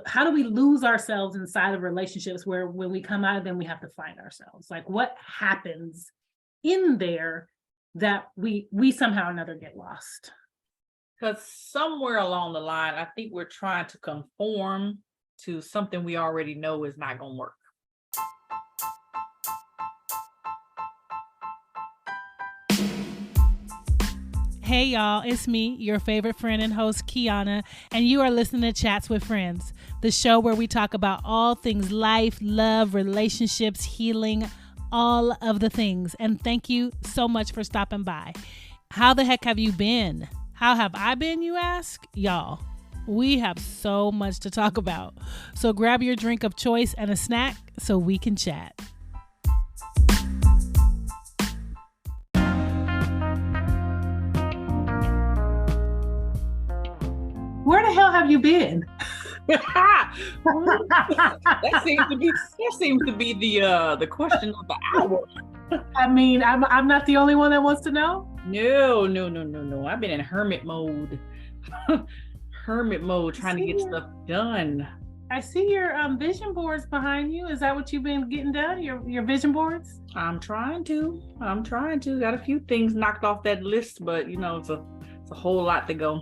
how do we lose ourselves inside of relationships where when we come out of them, we have to find ourselves? Like what happens in there that we somehow or another get lost? Because somewhere along the line, I think we're trying to conform to something we already know is not going to work. Hey y'all, it's me, your favorite friend and host, Kiana, and you are listening to Chats with Friends, the show where we talk about all things life, love, relationships, healing, all of the things. And thank you so much for stopping by. How the heck have you been? How have I been, you ask? Y'all, we have so much to talk about. So grab your drink of choice and a snack so we can chat. Where the hell have you been? that seems to be the question of the hour. I mean, I'm not the only one that wants to know. No. I've been in hermit mode. Trying to get stuff done. I see your vision boards behind you. Is that what you've been getting done? Your vision boards? I'm trying to. Got a few things knocked off that list, but it's a whole lot to go.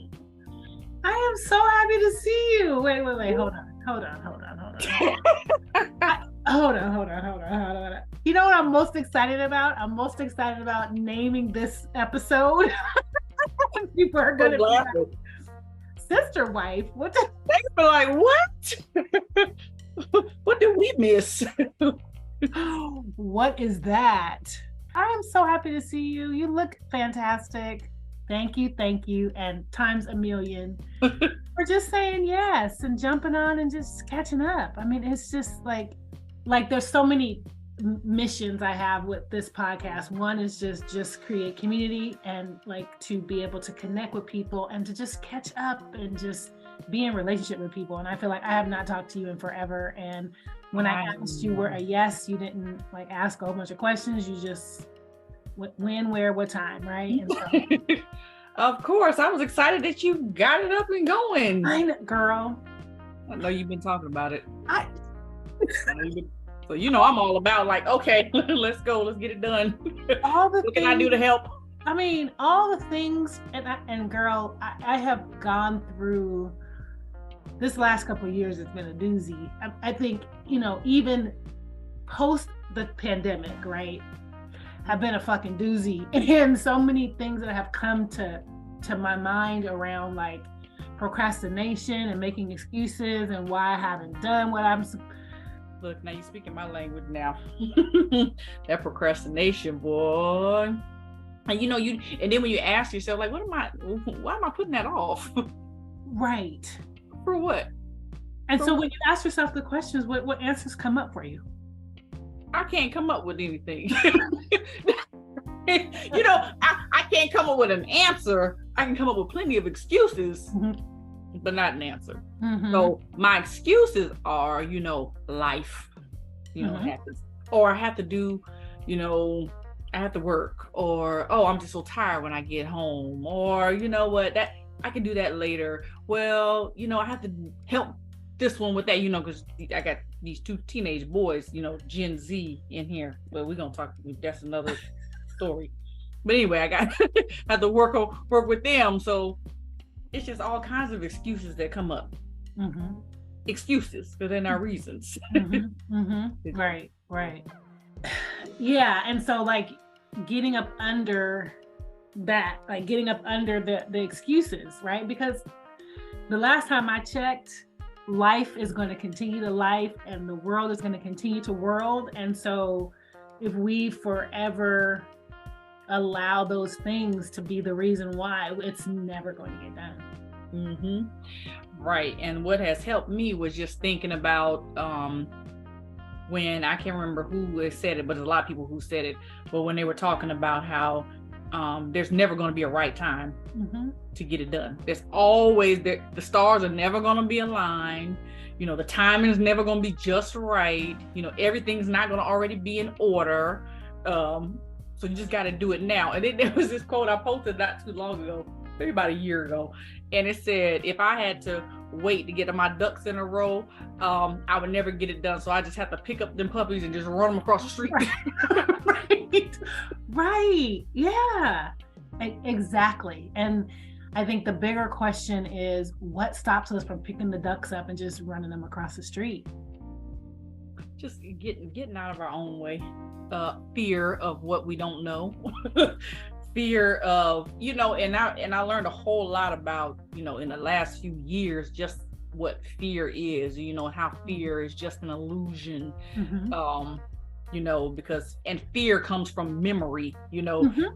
I am so happy to see you. Wait. Hold on. Hold on. You know what I'm most excited about? I'm most excited about naming this episode. People are gonna be like, sister wife. What? They be like, what? What did we miss? What is that? I am so happy to see you. You look fantastic. Thank you, and times a million for just saying yes and jumping on and just catching up. I mean, it's just like there's so many missions I have with this podcast. One is just create community and like to be able to connect with people and to just catch up and just be in relationship with people. And I feel like I have not talked to you in forever. And when I asked you were a yes, you didn't like ask a whole bunch of questions. You just when, where, what time, right? And so, of course, I was excited that you got it up and going. Girl. I know you've been talking about it. So I'm all about like, okay, let's go, let's get it done. What can I do to help? I mean, all the things, and girl, I have gone through this last couple of years. It's been a doozy. I think even post the pandemic, right? Have been a fucking doozy, and so many things that have come to my mind around like procrastination and making excuses and why I haven't done what I'm. Look, now you're speaking my language now. That procrastination, boy. And and then when you ask yourself, like, why am I putting that off? Right. For what? And so when you ask yourself the questions, what answers come up for you? I can't come up with anything. I can't come up with an answer. I can come up with plenty of excuses, but not an answer. Mm-hmm. So my excuses are, life, happens, or I have to do, I have to work, or, oh, I'm just so tired when I get home, or, that I can do that later. Well, I have to help this one with that, because I got these two teenage boys, Gen Z in here. Well, we're gonna talk. That's another story. But anyway, I got have to work with them. So it's just all kinds of excuses that come up. Mm-hmm. Excuses, because they're not reasons. Mm-hmm. Mm-hmm. Right. Yeah, and so like getting up under that, like getting up under the excuses, right? Because the last time I checked, life is going to continue to life and the world is going to continue to world. And so if we forever allow those things to be the reason why, it's never going to get done. Mm-hmm. Right. And what has helped me was just thinking about when, I can't remember who said it, but there's a lot of people who said it, but when they were talking about how there's never going to be a right time to get it done. There's always the stars are never going to be aligned. The timing is never going to be just right. Everything's not going to already be in order. So you just got to do it now. And then there was this quote I posted not too long ago, maybe about a year ago. And it said, if I had to wait to get my ducks in a row, I would never get it done. So I just have to pick up them puppies and just run them across the street. Right. Yeah, exactly. And I think the bigger question is, what stops us from picking the ducks up and just running them across the street? Just getting out of our own way. Fear of what we don't know. Fear of, and I learned a whole lot about, in the last few years, just what fear is, how fear is just an illusion. Because fear comes from memory,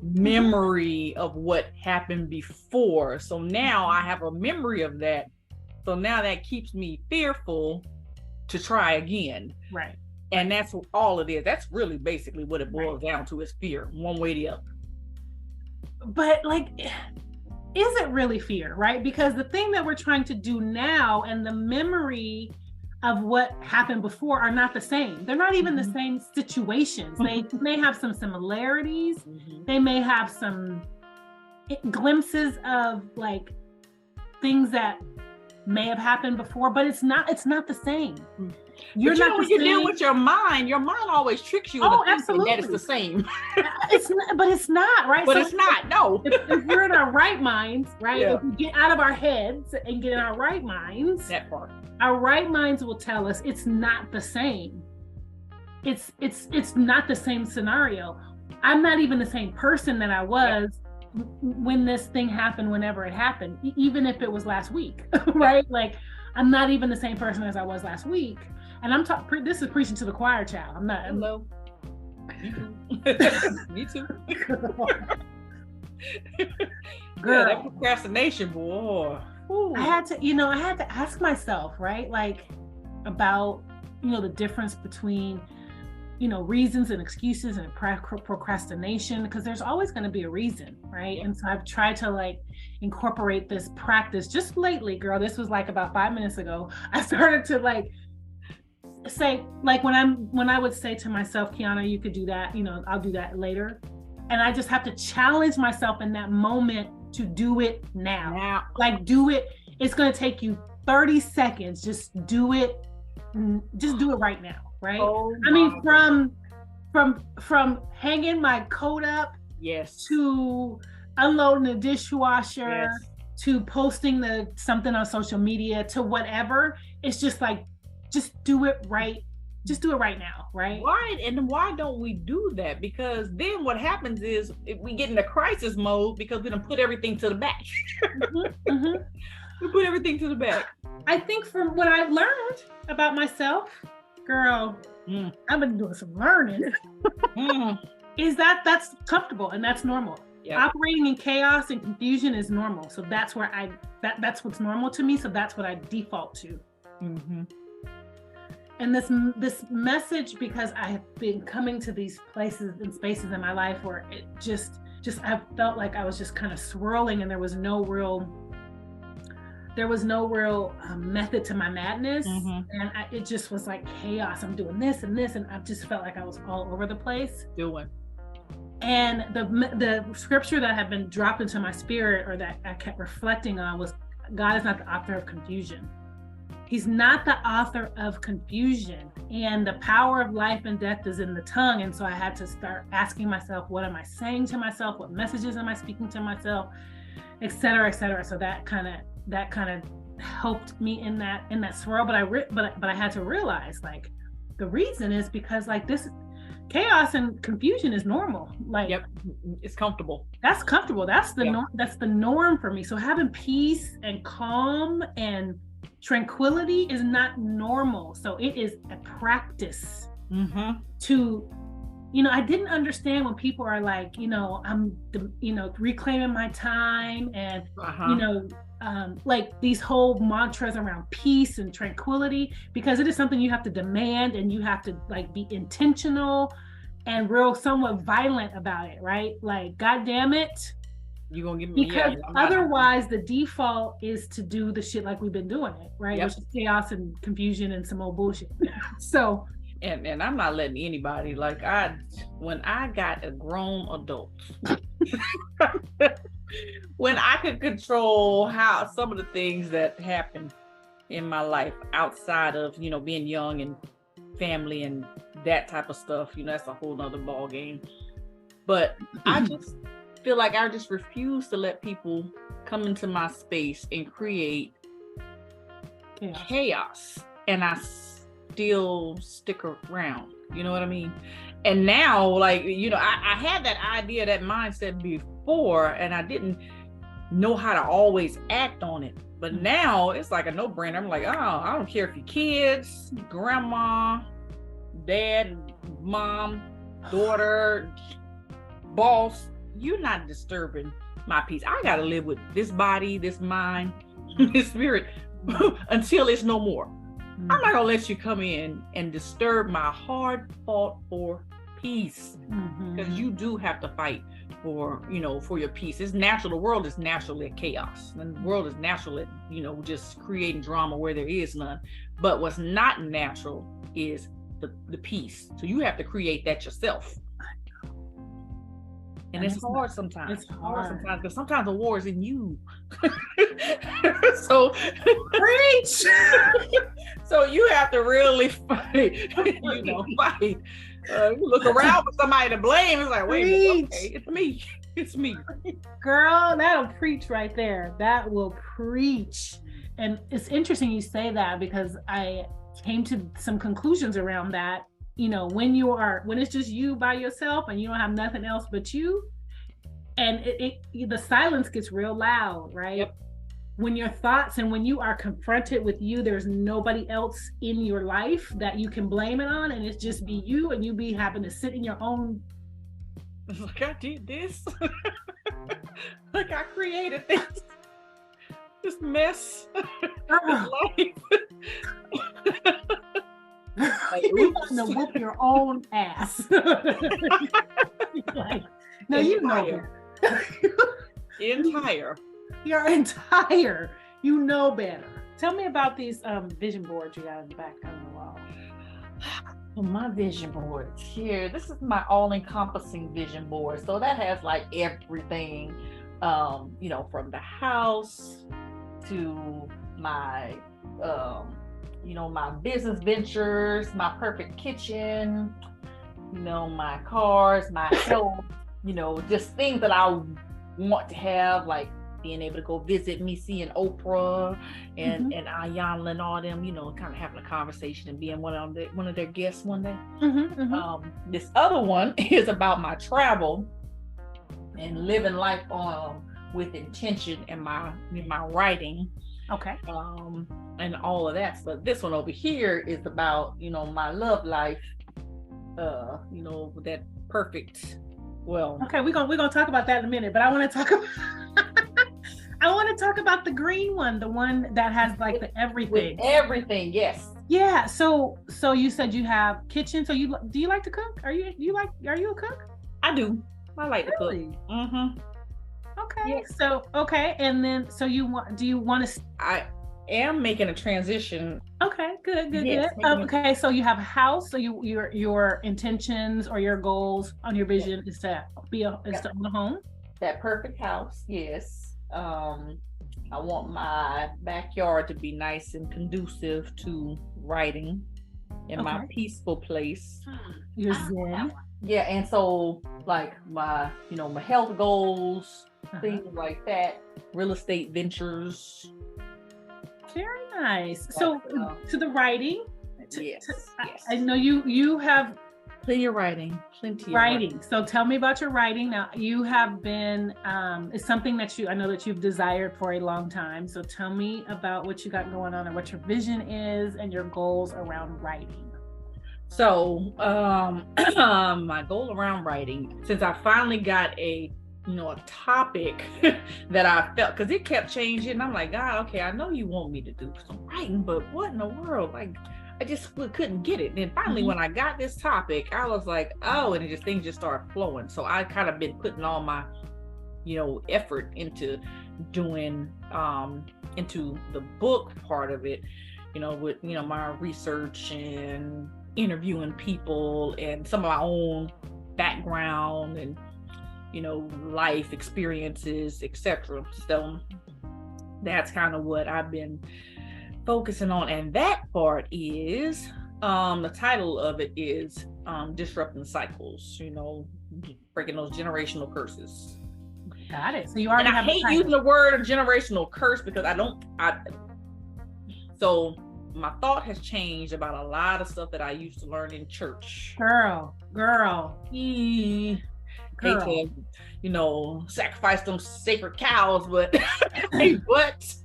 memory of what happened before. So now I have a memory of that. So now that keeps me fearful to try again. Right. And that's all it is. That's really basically what it boils down to, is fear, one way or the other. But is it really fear, right? Because the thing that we're trying to do now and the memory of what happened before are not the same. They're not even the same situations. They may have some similarities. They may have some glimpses of things that may have happened before, but it's not the same. When you deal with your mind always tricks you into absolutely. That it's the same. It's not, right? But so it's not, no. If we're in our right minds, right? Yeah. If we get out of our heads and get in our right minds, that part. Our right minds will tell us it's not the same. It's not the same scenario. I'm not even the same person that I was when this thing happened, whenever it happened, even if it was last week, right? I'm not even the same person as I was last week. And I'm this is preaching to the choir, child. I'm not. Hello. Me too. Girl, that procrastination, boy. Ooh. I had to ask myself, right? About, the difference between, reasons and excuses and procrastination, because there's always going to be a reason, right? And so I've tried to incorporate this practice just lately, girl. This was about 5 minutes ago. I started to say, when I would say to myself, Kiana, you could do that, I'll do that later. And I just have to challenge myself in that moment to do it now. Do it. It's going to take you 30 seconds. Just do it right now. Right. Oh, I mean, from hanging my coat up, to unloading the dishwasher, to posting something on social media, to whatever. It's just just do it right. Just do it right now, right? Why don't we do that? Because then what happens is we get into crisis mode because we don't put everything to the back. We put everything to the back. I think from what I've learned about myself, girl, I've been doing some learning, is that's comfortable and that's normal. Yep. Operating in chaos and confusion is normal. So that's where that's what's normal to me. So that's what I default to. And this message, because I have been coming to these places and spaces in my life where it just I felt like I was just kind of swirling, and there was no real method to my madness. And it just was chaos. I'm doing this and this, and I just felt like I was all over the place. And the scripture that had been dropped into my spirit, or that I kept reflecting on, was, God is not the author of confusion. He's not the author of confusion, and the power of life and death is in the tongue. And so I had to start asking myself, what am I saying to myself? What messages am I speaking to myself, et cetera, et cetera. So that kind of helped me in that swirl. But I had to realize, the reason is because this chaos and confusion is normal. It's comfortable. That's comfortable. That's the norm. That's the norm for me. So having peace and calm and tranquility is not normal. So it is a practice to, I didn't understand when people are I'm reclaiming my time, and these whole mantras around peace and tranquility, because it is something you have to demand, and you have to be intentional and somewhat violent about it, right? God damn it. You're gonna give me, because otherwise the default is to do the shit like we've been doing it, right? Which is chaos and confusion and some old bullshit. So and I'm not letting anybody, when I got a grown adult, when I could control how some of the things that happen, in my life outside of, being young and family and that type of stuff. That's a whole nother ball game. But I just feel like I just refuse to let people come into my space and create chaos. And I still stick around. You know what I mean? And now, like, I had that idea, that mindset before, and I didn't know how to always act on it. But now it's like a no-brainer. I'm like, oh, I don't care if your kids, grandma, dad, mom, daughter, boss, you're not disturbing my peace. I gotta live with this body, this mind, this spirit until it's no more. I'm not gonna let you come in and disturb my hard fought for peace, because you do have to fight for your peace. It's natural. The world is naturally at chaos, and the world is natural at just creating drama where there is none. But what's not natural is the peace. So you have to create that yourself. And it's hard sometimes. It's hard sometimes, because sometimes the war is in you. So preach. So you have to really fight. Fight. You look around for somebody to blame. It's like, wait a minute, okay, it's me. It's me. Girl, that'll preach right there. That will preach. And it's interesting you say that, because I came to some conclusions around that. When it's just you by yourself and you don't have nothing else but you, and the silence gets real loud, right? Yep. When your thoughts and when you are confronted with you, there's nobody else in your life that you can blame it on, and it's just be you, and you be having to sit in your own. Like, I did this. Like, I created this mess. Life. Like, you're gonna whoop your own ass. Like, no, you know. Entire. You're entire. You know better. Tell me about these vision boards you got in the back on the wall. My vision board here. This is my all-encompassing vision board. So that has like everything, from the house to my my business ventures, my perfect kitchen, my cars, my health, just things that I want to have, like being able to go visit me, seeing Oprah and Ayanna and all them, kind of having a conversation and being one of their guests one day. This other one is about my travel and living life with intention in my writing. Okay. And all of that. But this one over here is about, my love life, that perfect. Well, okay, we're gonna talk about that in a minute, but I want to talk about the green one, the one that has like the everything. With everything, yes. Yeah. So you said you have kitchen. So do you like to cook? Are you a cook? I do. I like to cook. Okay. Yes. So okay, and then do you want to? I am making a transition. Okay. Good. Yes, good. Okay. So you have a house. So your intentions or your goals on your vision is to own a home. That perfect house. Yes. I want my backyard to be nice and conducive to writing in my peaceful place. Your zen. Yeah, and so like my health goals, things like that, real estate ventures. Very nice. So to the writing. Yes. I know you have plenty of writing. So tell me about your writing. Now you have been, it's something that I know that you've desired for a long time. So tell me about what you got going on and what your vision is and your goals around writing. So my goal around writing, since I finally got a topic that I felt, because it kept changing. I'm like, God, okay, I know you want me to do some writing, but what in the world? Like, I just couldn't get it. And then finally, when I got this topic, I was like, oh, and things just started flowing. So I kind of been putting all my, effort into doing, into the book part of it, with, my research and interviewing people and some of my own background and, life experiences, etc. So that's kind of what I've been focusing on, and that part is the title of it is disrupting cycles, breaking those generational curses. Got it. So you already and I have hate using the word generational curse because so my thought has changed about a lot of stuff that I used to learn in church. Girl. Hate to, sacrifice them sacred cows, but but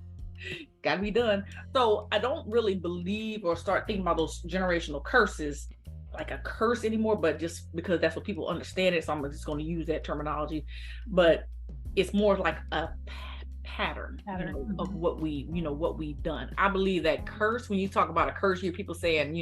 gotta be done. So I don't really believe or start thinking about those generational curses like a curse anymore, but just because that's what people understand it, so I'm just going to use that terminology. But it's more like a pattern of what we've done. I believe that curse, when you talk about a curse, you hear people saying,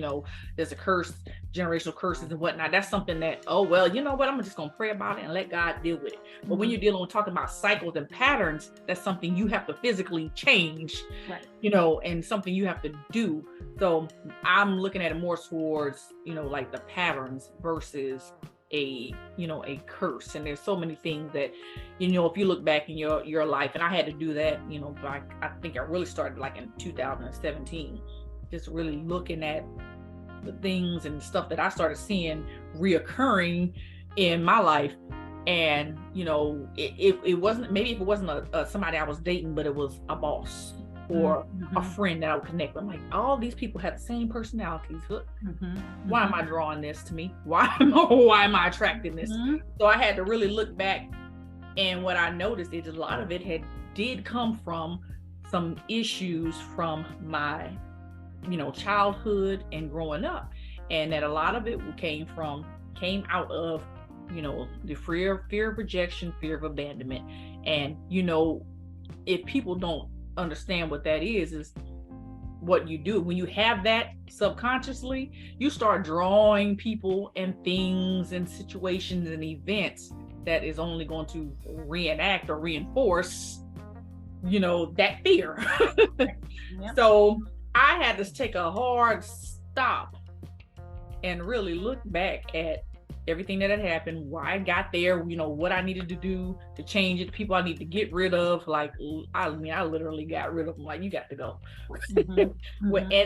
there's a curse, generational curses and whatnot. That's something that, oh, well, you know what? I'm just going to pray about it and let God deal with it. But when you're dealing with talking about cycles and patterns, that's something you have to physically change, right. And something you have to do. So I'm looking at it more towards, like the patterns versus a curse. And there's so many things that, if you look back in your life, and I had to do that, I think I really started like in 2017, just really looking at the things and stuff that I started seeing reoccurring in my life. And it wasn't, maybe if it wasn't somebody I was dating, but it was a boss or a friend that I would connect with. I'm like, all these people have the same personalities. Why am I drawing this to me? Why am I attracting this? So I had to really look back, and what I noticed is a lot of it did come from some issues from my childhood and growing up, and that a lot of it came out of the fear of rejection, fear of abandonment. And if people don't understand what that is what you do when you have that subconsciously, you start drawing people and things and situations and events that is only going to reenact or reinforce that fear. Yep. So I had to take a hard stop and really look back at everything that had happened, why I got there, what I needed to do to change it, the people I need to get rid of. Like, I literally got rid of them. Like, you got to go. And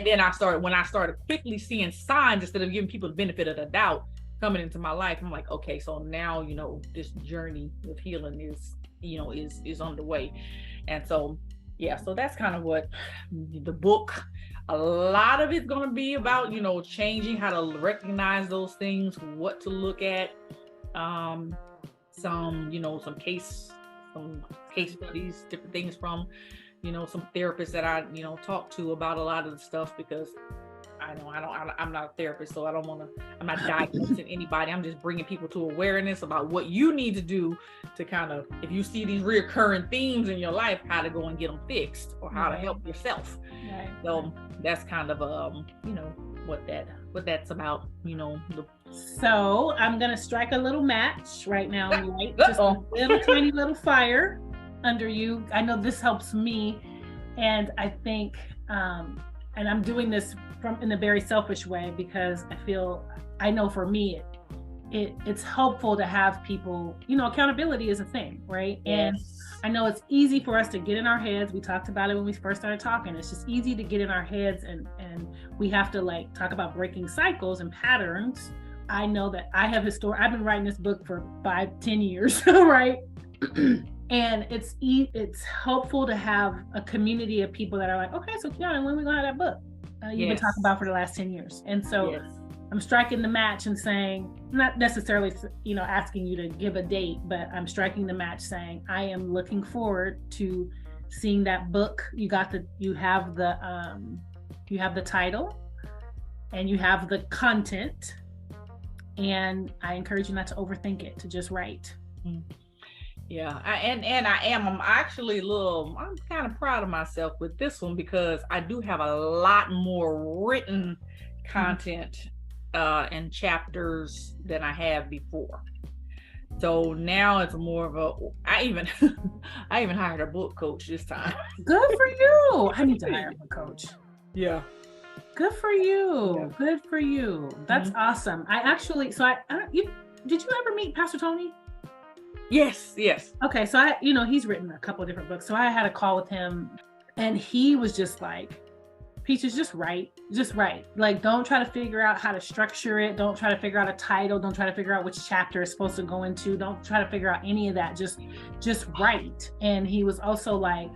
then when I started quickly seeing signs, instead of giving people the benefit of the doubt coming into my life, I'm like, okay, so now, this journey of healing is underway. And so, so that's kind of what the book, a lot of it's going to be about, changing how to recognize those things, what to look at, some case studies, different things from, some therapists that I, talk to about a lot of the stuff, because I'm not a therapist, so I'm not diagnosing anybody. I'm just bringing people to awareness about what you need to do to kind of, if you see these reoccurring themes in your life, how to go and get them fixed, or how to help yourself. Right. So that's kind of what that's about. So I'm gonna strike a little match right now, right? Just a little tiny little fire under you. I know this helps me, and I think and I'm doing this in a very selfish way, because I know for me it's helpful to have people, accountability is a thing, right? Yes. And I know it's easy for us to get in our heads. We talked about it when we first started talking. It's just easy to get in our heads, and we have to talk about breaking cycles and patterns. I know that I've been writing this book for 5-10 years, right? And it's helpful to have a community of people that are like, okay, so Kiana, when are we gonna have that book you've been talking about for the last 10 years? And so I'm striking the match and saying, not necessarily, asking you to give a date, but I'm striking the match saying, I am looking forward to seeing that book. You have the title, and you have the content, and I encourage you not to overthink it, to just write. Yeah, I'm actually I'm kind of proud of myself with this one, because I do have a lot more written content and chapters than I have before. So now it's more of I even hired a book coach this time. Good for you. I need to hire a coach. Yeah. Good for you. Yeah. Good for you. That's awesome. Did you ever meet Pastor Tony? Yes. Okay, so he's written a couple of different books. So I had a call with him, and he was just like, Peaches, just write. Like, don't try to figure out how to structure it. Don't try to figure out a title. Don't try to figure out which chapter it's supposed to go into. Don't try to figure out any of that. Just write. And he was also like,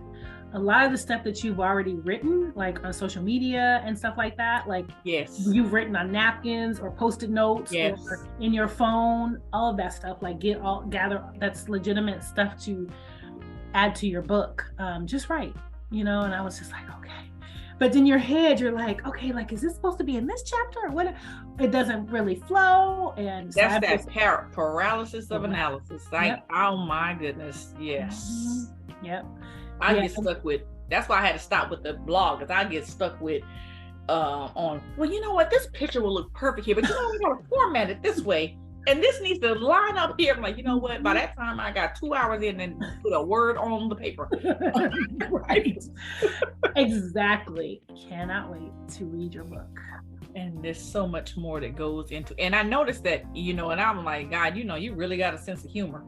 a lot of the stuff that you've already written, like on social media and stuff like that, like yes, you've written on napkins or Post-it notes yes, or in your phone, all of that stuff, like gather that's legitimate stuff to add to your book. Just write, you know. And I was just like, okay. But in your head, you're like, okay, like, is this supposed to be in this chapter or what? It doesn't really flow. And so that's that paralysis of analysis. Like, yep. Oh my goodness. Yes. Mm-hmm. Yep. I get stuck with, that's why I had to stop with the blog, because I get stuck with on, well, you know what, this picture will look perfect here, but you know, we gotta format it this way. And this needs to line up here. I'm like, you know what? By that time, I got 2 hours in and put a word on the paper. Right. Exactly. Cannot wait to read your book. And there's so much more that goes into. And I noticed that, you know, and I'm like, God, you know, you really got a sense of humor.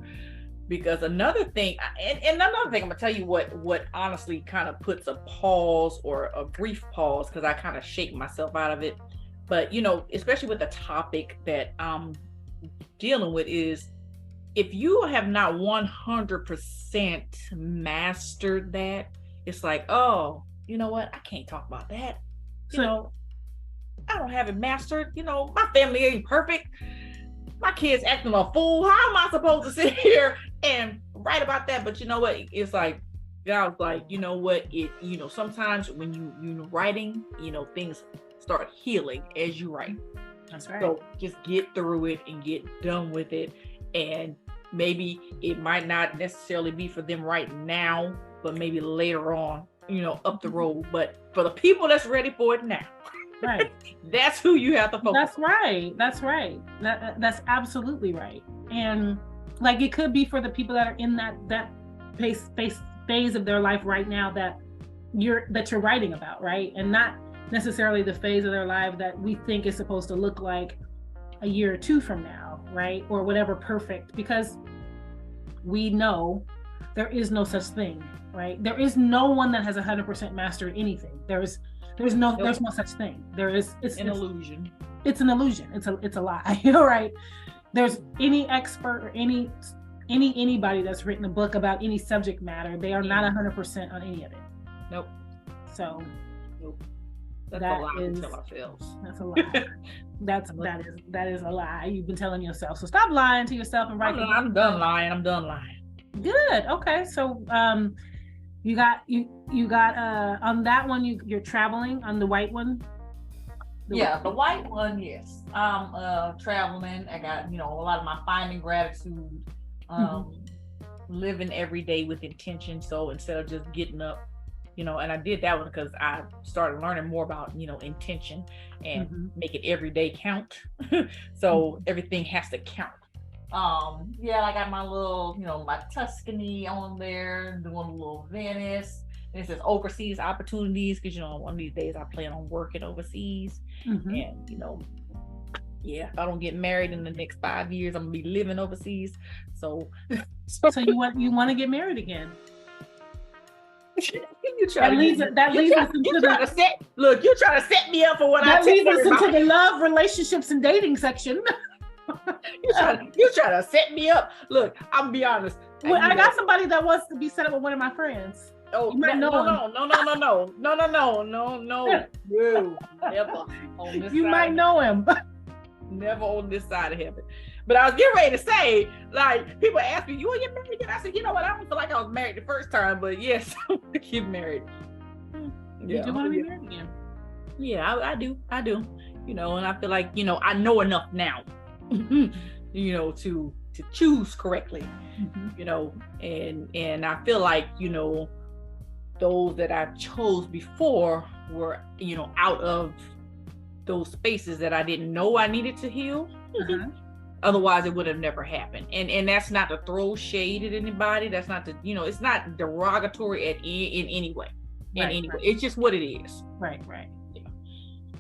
Because another thing, and another thing, I'm gonna tell you what honestly kind of puts a pause or a brief pause, because I kind of shake myself out of it. But you know, especially with the topic that I'm dealing with, is if you have not 100% mastered that, it's like, oh, you know what, I can't talk about that. You know, I don't have it mastered. You know, my family ain't perfect. My kids acting a fool. How am I supposed to sit here and write about that? But you know what? It's like, God was like, you know what? You know, sometimes when you're writing, you know, things start healing as you write. That's right. So just get through it and get done with it. And maybe it might not necessarily be for them right now, but maybe later on, you know, up the road. But for the people that's ready for it now, right, that's who you have to focus. That's right. That's absolutely right. And like, it could be for the people that are in that phase of their life right now that you're writing about, right? And not necessarily the phase of their life that we think is supposed to look like a year or two from now, right? Or whatever perfect, because we know there is no such thing, right? There is no one that has 100% mastered anything. There's no such thing. It's an illusion. It's an illusion. It's a lie. Right? There's any expert or anybody that's written a book about any subject matter, they are not 100% on any of it. Nope. So nope. That's a lie to tell ourselves. That's a lie. that is a lie. You've been telling yourself. So stop lying to yourself and write. I'm done lying. I'm done lying. Good. Okay. So you got on that one, you're traveling on the white one. The white one, yes. I'm traveling. I got, you know, a lot of my finding gratitude, living every day with intention. So instead of just getting up, you know, and I did that one because I started learning more about, you know, intention and make it every day count. So everything has to count. I got my little, you know, my Tuscany on there, doing a little Venice. And it says overseas opportunities, because, you know, one of these days I plan on working overseas. And, you know, if I don't get married in the next 5 years, I'm gonna be living overseas. So you want to get married again? You're trying to set me up for what I leads us into the love, relationships, and dating section. You're trying to set me up. Look, I'm gonna be honest. Well, I got somebody that wants to be set up with one of my friends. Oh, no. Never on this you side. might know him. Never on this side of heaven. But I was getting ready to say, like, people ask me, you get married again? I said, you know what? I don't feel like I was married the first time, but yes, I want to get married. You do want to be married again? Yeah, I do. You know, and I feel like, you know, I know enough now, you know, to choose correctly, you know, and I feel like, you know, those that I chose before were, you know, out of those spaces that I didn't know I needed to heal. Otherwise it would have never happened. And that's not to throw shade at anybody. That's not to, you know, it's not derogatory in any way. Right. It's just what it is. Right.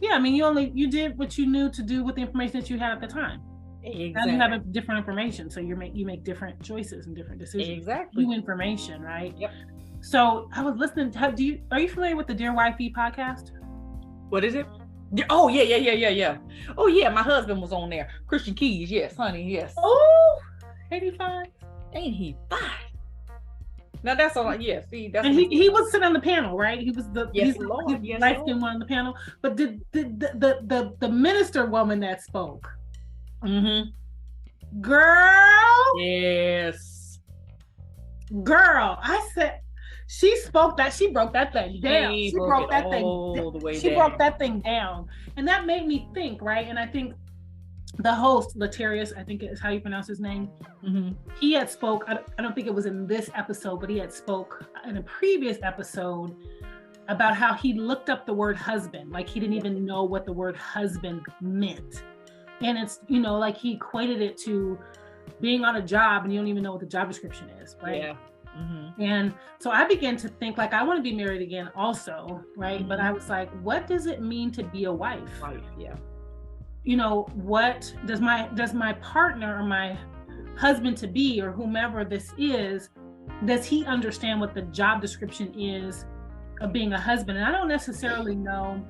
Yeah, I mean, you did what you knew to do with the information that you had at the time. Exactly. Now you have a different information, so you make different choices and different decisions. Exactly. New information, right? Yep. So I was listening. Are you familiar with the Dear Wifey podcast? What is it? Oh yeah. Oh yeah, my husband was on there. Christian Keys, yes, honey, yes. Oh, 85. Ain't he fine? Now that's all. Yeah, see, that's. And he was sitting on the panel, right? He was the yes, Lord, yes, light skinned one on the panel. But the minister woman that spoke, girl, yes, girl, I said. She spoke that. She broke that thing down. She broke that thing all the way down. She broke that thing down, and that made me think, right? And I think the host, Latarius, I think is how you pronounce his name. He had spoke. I don't think it was in this episode, but he had spoke in a previous episode about how he looked up the word husband, like he didn't even know what the word husband meant, and it's like he equated it to being on a job and you don't even know what the job description is, right? Yeah. And so I began to think like I want to be married again also, right? But I was like, what does it mean to be a wife? Yeah. What does my partner or my husband to be or whomever this is, does he understand what the job description is of being a husband? And I don't necessarily know,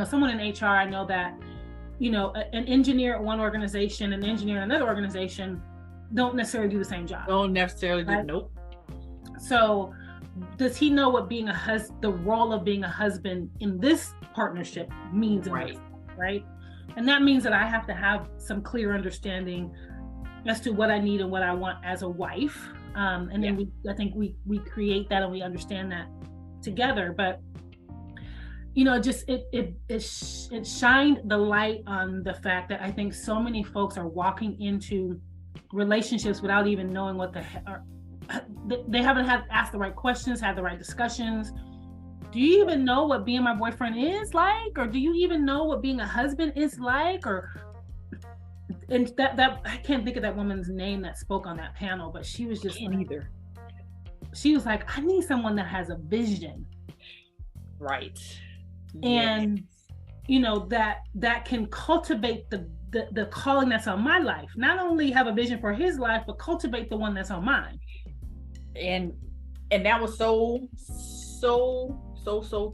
someone in HR, I know that, an engineer at one organization, an engineer in another organization don't necessarily do the same job. Don't necessarily do, nope. So does he know what being the role of being a husband in this partnership means? Right. And that means that I have to have some clear understanding as to what I need and what I want as a wife. And then I think we create that and we understand that together. But it shined the light on the fact that I think so many folks are walking into relationships without even knowing what they haven't asked the right questions, had the right discussions. Do you even know what being my boyfriend is like? Or do you even know what being a husband is like? And that I can't think of that woman's name that spoke on that panel, but she was just either. She was like, I need someone that has a vision. Right. And that can cultivate the calling that's on my life. Not only have a vision for his life, but cultivate the one that's on mine. And that was so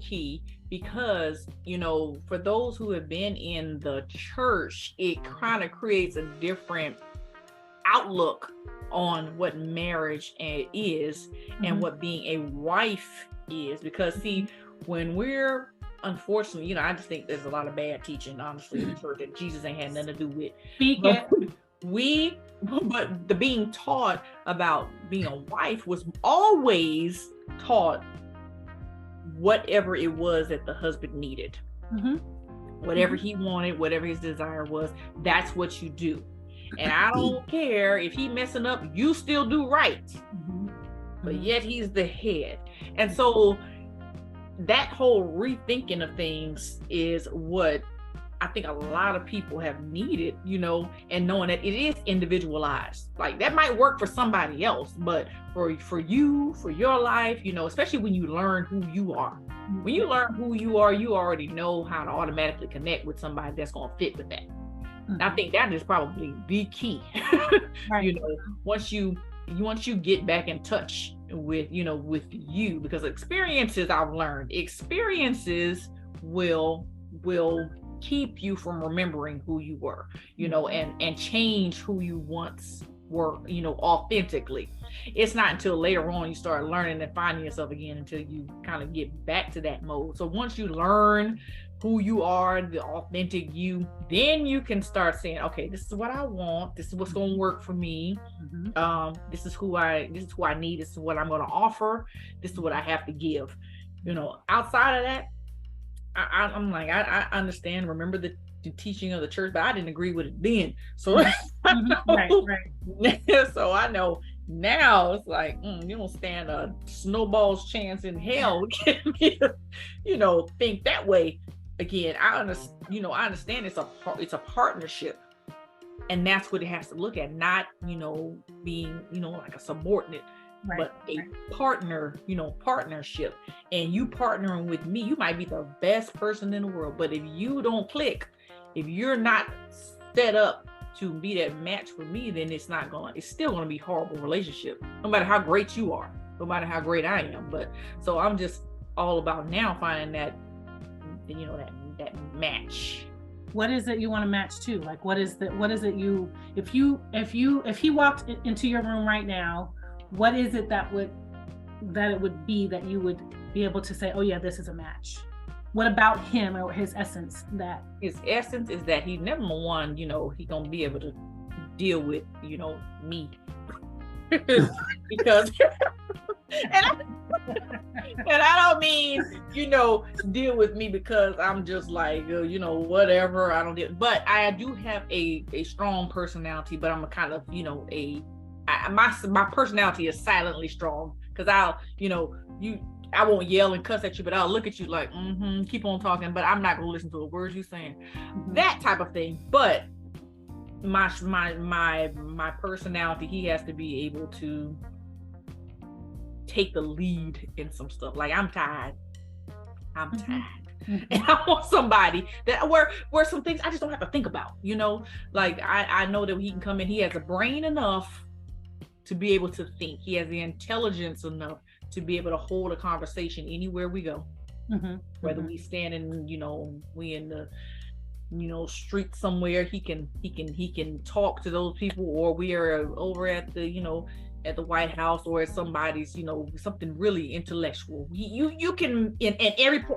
key, because for those who have been in the church, it kind of creates a different outlook on what marriage is and what being a wife is. Because see, when we're unfortunately, I just think there's a lot of bad teaching, honestly, in the church that Jesus ain't had nothing to do with. But the being taught about being a wife was always taught whatever it was that the husband needed. Whatever he wanted, whatever his desire was, that's what you do. And I don't care if he messing up, you still do right. But yet he's the head. And so that whole rethinking of things is what I think a lot of people have needed, and knowing that it is individualized. Like that might work for somebody else, but for you, for your life, especially when you learn who you are. When you learn who you are, you already know how to automatically connect with somebody that's going to fit with that. I think that is probably the key. Right. Once you get back in touch with you, because experiences will keep you from remembering who you were, and change who you once were, authentically. It's not until later on you start learning and finding yourself again until you kind of get back to that mode. So once you learn who you are, the authentic you, then you can start saying, okay, this is what I want. This is what's going to work for me. This is who I need. This is what I'm going to offer. This is what I have to give. Outside of that, I'm like, I understand, remember the teaching of the church, but I didn't agree with it then. So, so I know now it's like, you don't stand a snowball's chance in hell get me to, think that way again. I understand it's a partnership, and that's what it has to look at, not, being, like a subordinate. But a partner, partnership, and you partnering with me, you might be the best person in the world, but if you don't click, if you're not set up to be that match for me, then it's still going to be a horrible relationship, no matter how great you are, no matter how great I am. But so I'm just all about now finding that that match. What is it you want to match to? Like, what is it you, if he walked into your room right now, what is it that it would be that you would be able to say, oh yeah, this is a match? What about him or his essence that? His essence is that he, number one, he gonna be able to deal with, me. Because and I don't mean, deal with me because I'm just like, whatever, I don't deal. But I do have a strong personality, but I'm a kind of, my personality is silently strong, because I won't yell and cuss at you, but I'll look at you like, keep on talking, but I'm not gonna listen to a word you're saying. That type of thing. But my personality, he has to be able to take the lead in some stuff. Like, I'm tired. And I want somebody that where some things I just don't have to think about, like I know that he can come in, he has a brain enough to be able to think, he has the intelligence enough to be able to hold a conversation anywhere we go, whether we stand in, we in the street somewhere, he can talk to those people, or we are over at the at the White House, or at somebody's something really intellectual. You can in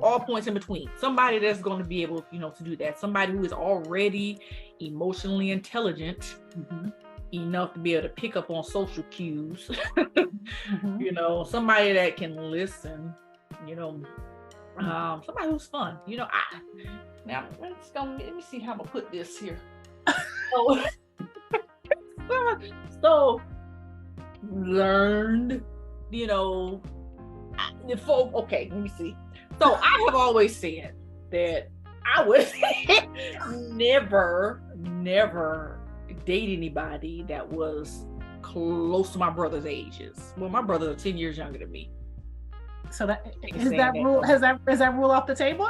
all points in between, somebody that's going to be able to do that, somebody who is already emotionally intelligent enough to be able to pick up on social cues, somebody that can listen, somebody who's fun, now let me see how I'm gonna put this here. So learned, okay, let me see. So I have always said that I would never date anybody that was close to my brother's ages. Well, my brothers are 10 years younger than me. So that is that rule, is that rule off the table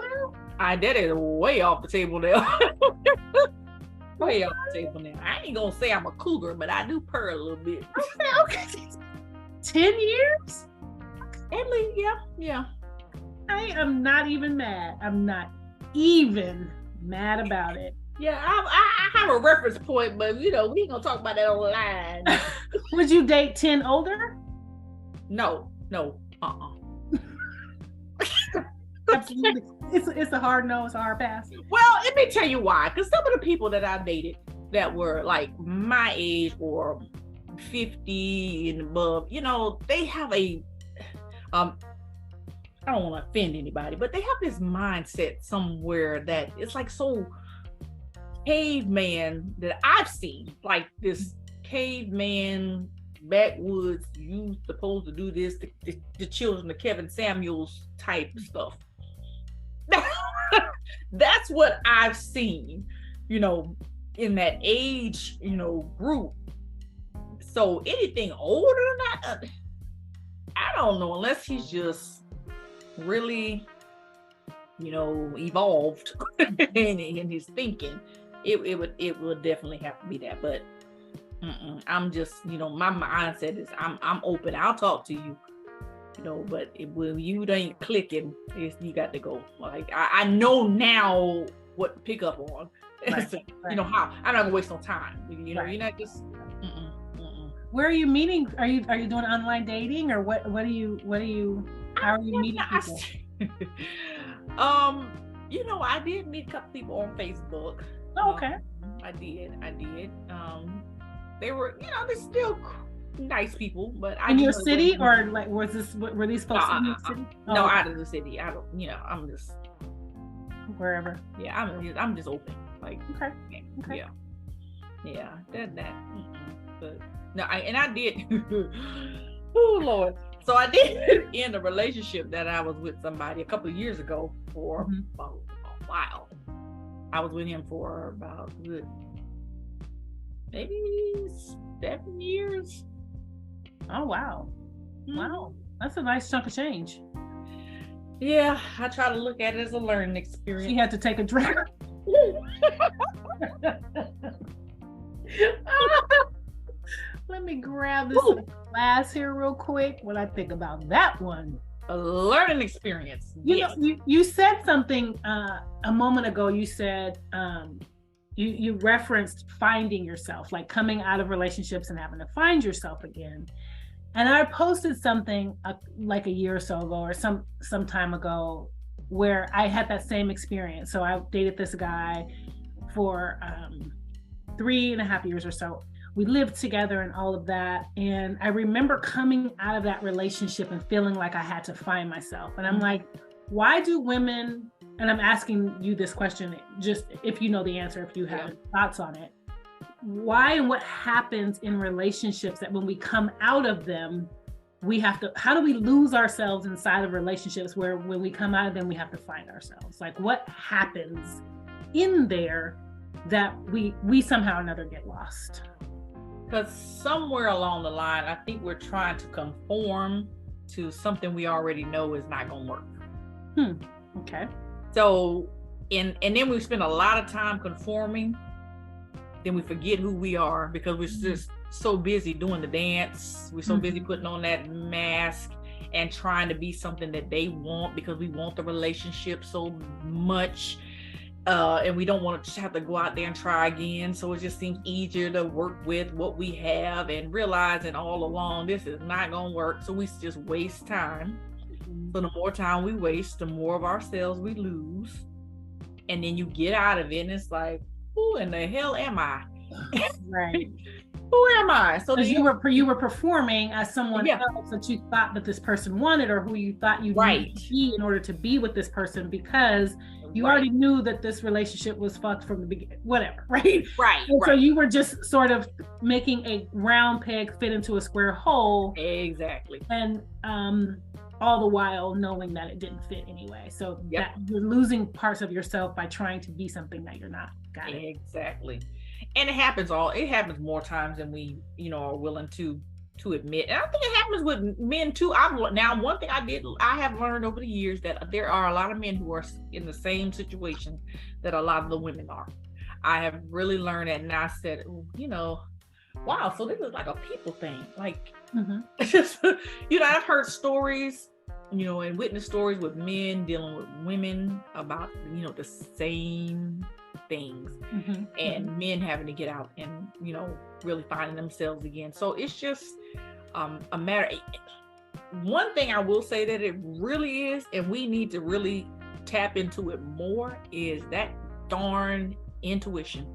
now? That is way off the table now. Way off the table now. I ain't gonna say I'm a cougar, but I do purr a little bit. Okay. 10 years? At least, yeah. I am not even mad. I'm not even mad about it. Yeah, I have a reference point, but we ain't gonna talk about that online. Would you date 10 older? No. Absolutely. It's a hard no, it's a hard pass. Well, let me tell you why. Because some of the people that I dated that were like my age or 50 and above, they have I don't want to offend anybody, but they have this mindset somewhere that it's like so caveman that I've seen, like this caveman backwoods, you supposed to do this, the children of Kevin Samuels type stuff. That's what I've seen, in that age, group. So anything older than that, I don't know, unless he's just really, evolved in his thinking, it would definitely have to be that. But I'm just, my mindset is I'm open. I'll talk to you, but when you ain't clicking, you got to go. Like I know now what to pick up on. Right, so, right. How I'm not gonna waste no time. Right. You're not just. Where are you meeting? Are you doing online dating, or what are you? How are you meeting people? I did meet a couple people on Facebook. Oh, okay. I did. They were, they're still nice people, but in your city, or like were these folks in your city? No, out of the city. I don't. I'm just wherever. Yeah, I'm just open. Like okay. Yeah. That. But no, I did. Oh Lord. So I did end a relationship that I was with somebody a couple of years ago for a while. I was with him for about maybe 7 years. Oh wow. Wow. That's a nice chunk of change. Yeah, I try to look at it as a learning experience. She had to take a drink. Let me grab this glass here real quick when I think about that one. A learning experience. Yes. You said something a moment ago. You said you referenced finding yourself, like coming out of relationships and having to find yourself again. And I posted something like a year or so ago, or some time ago, where I had that same experience. So I dated this guy for 3.5 years or so. We lived together and all of that. And I remember coming out of that relationship and feeling like I had to find myself. And I'm like, why do women, and I'm asking you this question, just if you know the answer, if you have thoughts on it, why and what happens in relationships that when we come out of them, we have to, how do we lose ourselves inside of relationships where when we come out of them, we have to find ourselves? Like, what happens in there that we somehow or another get lost? Because somewhere along the line, I think we're trying to conform to something we already know is not going to work. Okay. So, and then we spend a lot of time conforming, then we forget who we are because we're just so busy doing the dance. We're so busy putting on that mask and trying to be something that they want because we want the relationship so much. And we don't want to just have to go out there and try again. So it just seems easier to work with what we have and realizing all along this is not going to work. So we just waste time. So the more time we waste, the more of ourselves we lose. And then you get out of it and it's like, who in the hell am I? Right. Who am I? So you were performing as someone else that you thought that this person wanted, or who you thought you needed to be in order to be with this person, because you already knew that this relationship was fucked from the beginning, whatever, right? So you were just sort of making a round peg fit into a square hole. Exactly. And all the while knowing that it didn't fit anyway. So that you're losing parts of yourself by trying to be something that you're not. Got it. Exactly. And it happens more times than we, are willing to admit. And I think it happens with men too. One thing I have learned over the years that there are a lot of men who are in the same situation that a lot of the women are. I have really learned that, and I said, wow, so this is like a people thing. Like, just, I've heard stories, and witnessed stories with men dealing with women about, the same things, and men having to get out and, really finding themselves again. So it's just a matter. One thing I will say that it really is, and we need to really tap into it more, is that darn intuition.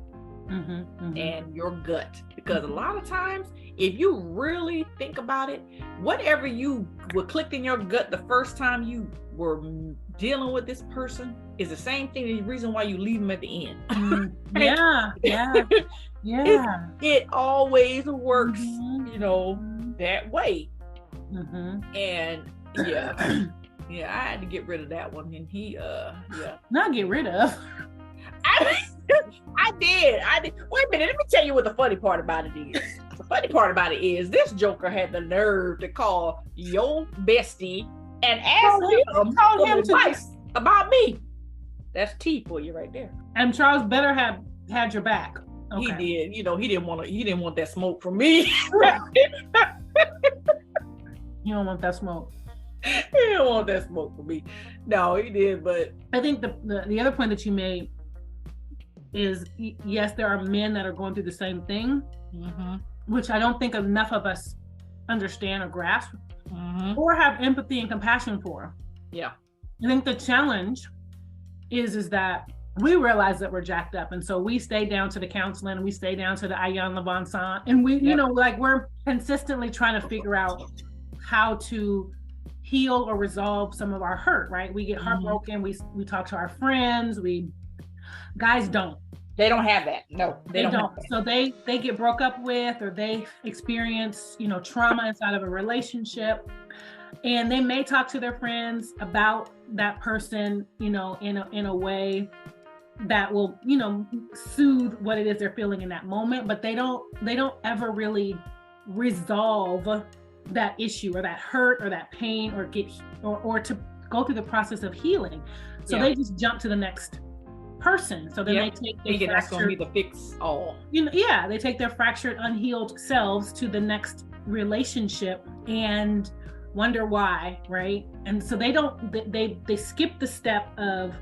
And your gut, because a lot of times if you really think about it, whatever you were clicked in your gut the first time you were dealing with this person is the same thing, the reason why you leave them at the end. It always works that way. And I had to get rid of that one, and he not get rid of. I did. Wait a minute, let me tell you what the funny part about it is. The funny part about it is this joker had the nerve to call your bestie and ask him for advice about me. That's tea for you right there. And Charles better have had your back. Okay. He did. He didn't want that smoke from me. You don't want that smoke. He didn't want that smoke from me. No, he did, but I think the other point that you made is, yes, there are men that are going through the same thing, which I don't think enough of us understand or grasp, or have empathy and compassion for. Yeah. I think the challenge is that we realize that we're jacked up, and so we stay down to the counseling, and we stay down to the Ayan Levansan, and we, we're consistently trying to figure out how to heal or resolve some of our hurt, right? We get heartbroken, we talk to our friends, guys don't. They don't have that. No, they don't. So they get broke up with, or they experience, trauma inside of a relationship, and they may talk to their friends about that person, in a way that will, soothe what it is they're feeling in that moment, but they don't ever really resolve that issue or that hurt or that pain or to go through the process of healing. So they just jump to the next person. So then they take that's going to be the fix all. They take their fractured, unhealed selves to the next relationship, and wonder why, right? And so they skip the step of,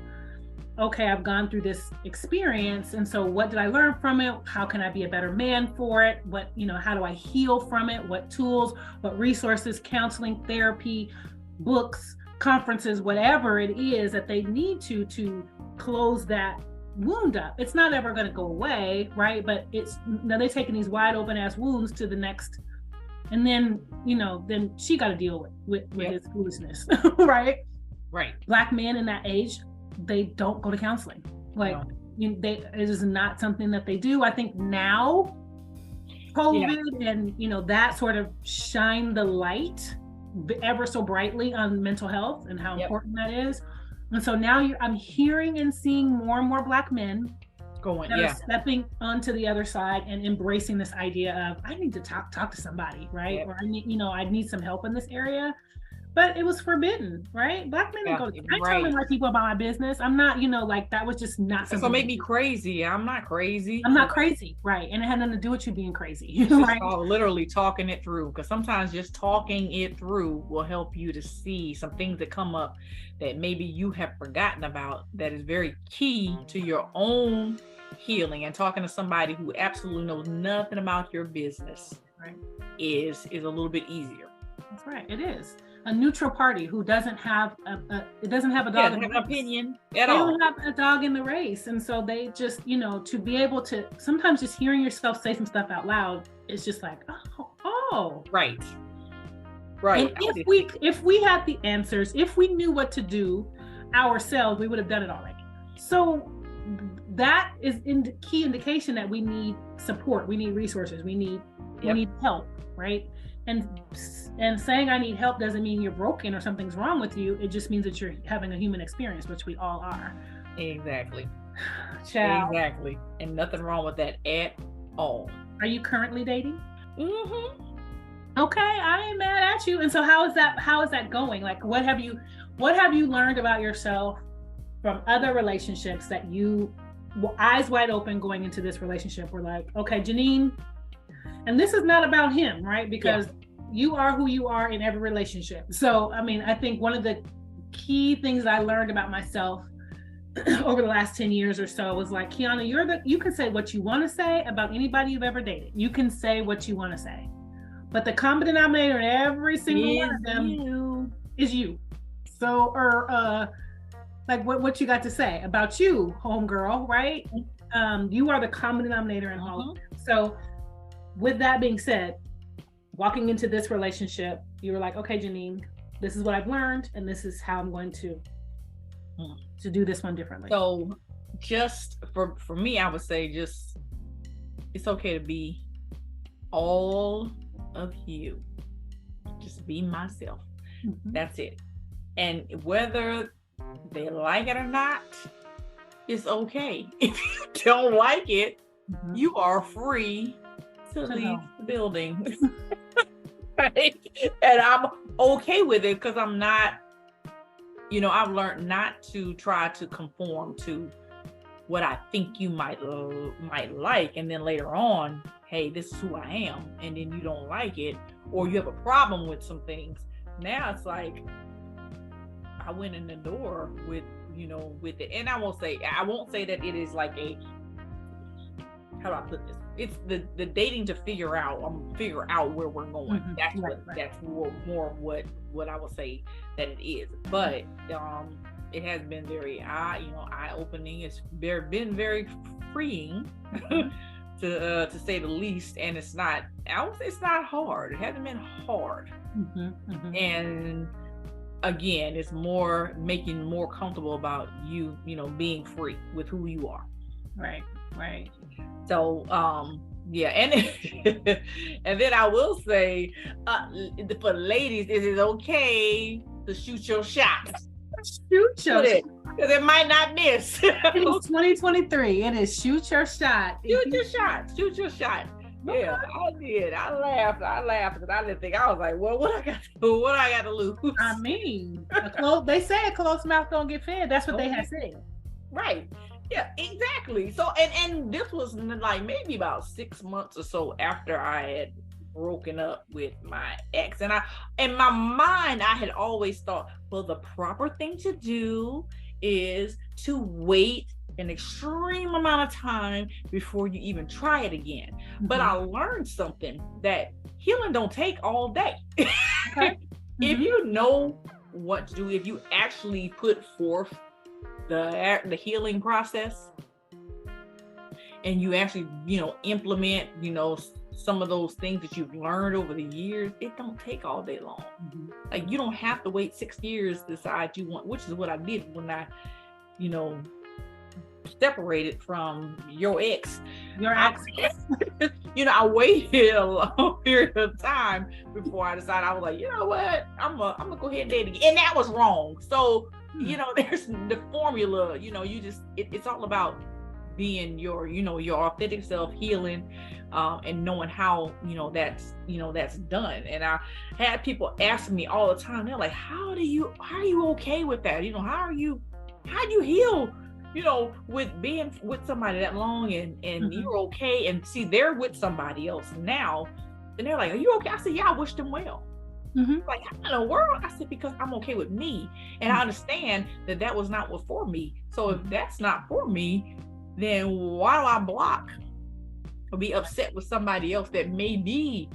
okay, I've gone through this experience, and so what did I learn from it? How can I be a better man for it? What, how do I heal from it? What tools, what resources, counseling, therapy, books, conferences, whatever it is that they need to close that wound up. It's not ever going to go away, right? But now they're taking these wide open ass wounds to the next, and then then she got to deal with his foolishness, right? Right. Black men in that age, they don't go to counseling. Like, it is not something that they do. I think now COVID and that sort of shine the light ever so brightly on mental health and how important that is. And so now I'm hearing and seeing more and more Black men that are stepping onto the other side and embracing this idea of, I need to talk to somebody, right? Or I need some help in this area. But it was forbidden, right? Black men didn't go to, I tell white people about my business. I'm not, like, that was just not something. So make me crazy. I'm not crazy. I'm not crazy, right? And it had nothing to do with you being crazy, right? Literally talking it through, because sometimes just talking it through will help you to see some things that come up that maybe you have forgotten about, that is very key to your own healing. And talking to somebody who absolutely knows nothing about your business is a little bit easier. That's right. It is. A neutral party who doesn't have a dog in the opinion at all. They don't have a dog in the race, and so they just to be able to, sometimes just hearing yourself say some stuff out loud is just like, oh, right. And if we had the answers, if we knew what to do ourselves, we would have done it already. So that is key indication that we need support, we need resources, we need help, right? And saying I need help doesn't mean you're broken or something's wrong with you. It just means that you're having a human experience, which we all are. Exactly. Child. Exactly. And nothing wrong with that at all. Are you currently dating? Mm-hmm. Okay, I ain't mad at you. And so how is that going? Like, what have you learned about yourself from other relationships that you, eyes wide open going into this relationship, were like, okay, Jeneen, and this is not about him, right? Because you are who you are in every relationship. So, I mean, I think one of the key things I learned about myself over the last 10 years or so was like, Kiana, you can say what you want to say about anybody you've ever dated. You can say what you want to say. But the common denominator in every single one of them is you. So, like what you got to say about you, homegirl, right? You are the common denominator in all of them. So, with that being said, walking into this relationship, you were like, okay, Jeneen, this is what I've learned, and this is how I'm going to do this one differently. So just for me, I would say just, it's okay to be all of you. Just be myself. Mm-hmm. That's it. And whether they like it or not, it's okay. If you don't like it, you are free to leave the building. Right? And I'm okay with it, because I'm not, I've learned not to try to conform to what I think you might like, and then later on, hey, this is who I am, and then you don't like it, or you have a problem with some things. Now it's like, I went in the door with it, and I won't say that it is like a, how do I put this? It's the dating to figure out where we're going. Mm-hmm. That's more of what I would say that it is. But it has been very eye-opening. It's been very freeing, to say the least. And it's not hard. It hasn't been hard. Mm-hmm. Mm-hmm. And again, it's making more comfortable about you, being free with who you are. Right. So, and and then I will say, for ladies, it is okay to shoot your shot. Shoot your shot. Because it might not miss. It's 2023. It is shoot your shot. Shoot your shot. Okay. Yeah, I did. I laughed because I didn't think, I was like, well, what I got to lose? I mean, they say a closed mouth don't get fed. That's what they had said. Right. Yeah, exactly. So, and this was like maybe about 6 months or so after I had broken up with my ex. And in my mind, I had always thought, well, the proper thing to do is to wait an extreme amount of time before you even try it again. Mm-hmm. But I learned something, that healing don't take all day. Okay. If you know what to do, if you actually put forth the healing process, and you actually, implement, some of those things that you've learned over the years, it don't take all day long. Mm-hmm. Like, you don't have to wait 6 years to decide you want, which is what I did when I, separated from your ex. I waited a long period of time before I decided. I was like, you know what, I'm gonna go ahead and date again, and that was wrong. So there's the formula. It's all about being your authentic self, healing, and knowing how that's done. And I had people ask me all the time, they're like, how are you okay with that? How do you heal with being with somebody that long, and you're okay, and see they're with somebody else now, and they're like, are you okay? I said, yeah, I wish them well. Like, how in the world? I said, because I'm okay with me, and I understand that was not what for me. So if that's not for me, then why do I block or be upset with somebody else that may be,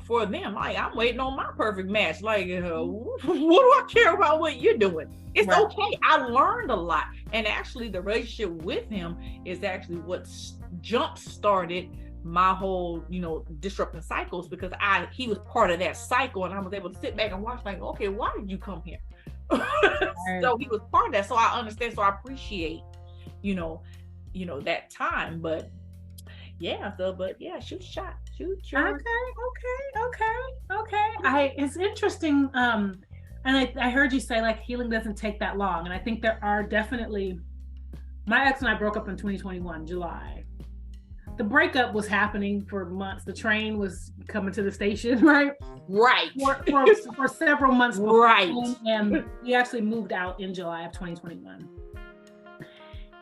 for them? Like, I'm waiting on my perfect match. Like, what do I care about what you're doing? It's right. Okay. I learned a lot. And actually, the relationship with him is actually what jump started my whole, disrupting cycles, because he was part of that cycle, and I was able to sit back and watch, like, okay, why did you come here? So he was part of that. So I understand. So I appreciate, that time. But yeah, shoot shot. Shoot your... Okay. It's interesting. And I heard you say, like, healing doesn't take that long. And I think there are definitely, my ex and I broke up in 2021, July. The breakup was happening for months. The train was coming to the station, right? Right. For several months before. Right. And we actually moved out in July of 2021.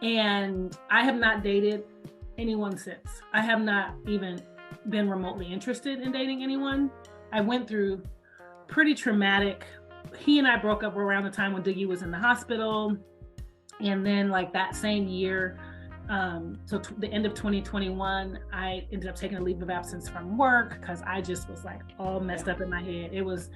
And I have not dated anyone since. I have not even been remotely interested in dating anyone. I went through pretty traumatic. He and I broke up around the time when Dougie was in the hospital. And then, like, that same year, the end of 2021, I ended up taking a leave of absence from work because I just was, like, all messed up in my head. It was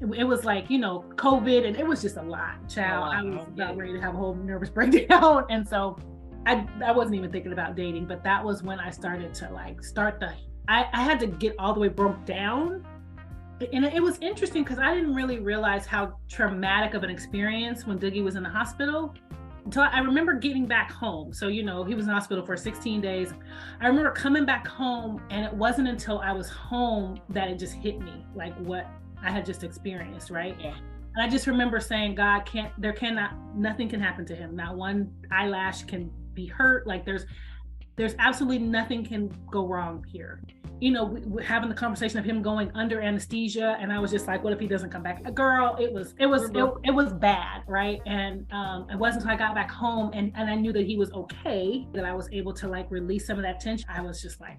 like, COVID, and it was just a lot, child. I was about ready to have a whole nervous breakdown. And so I wasn't even thinking about dating, but that was when I started to, like, I had to get all the way broke down. And it was interesting because I didn't really realize how traumatic of an experience when Dougie was in the hospital until I remember getting back home. So, he was in the hospital for 16 days. I remember coming back home, and it wasn't until I was home that it just hit me, like, what I had just experienced, right? Yeah. And I just remember saying, God, nothing can happen to him. Not one eyelash can be hurt. Like, there's absolutely nothing can go wrong here. We having the conversation of him going under anesthesia, and I was just like, what if he doesn't come back? Girl, it was bad, right? And it wasn't until I got back home and I knew that he was okay, that I was able to, like, release some of that tension. I was just like,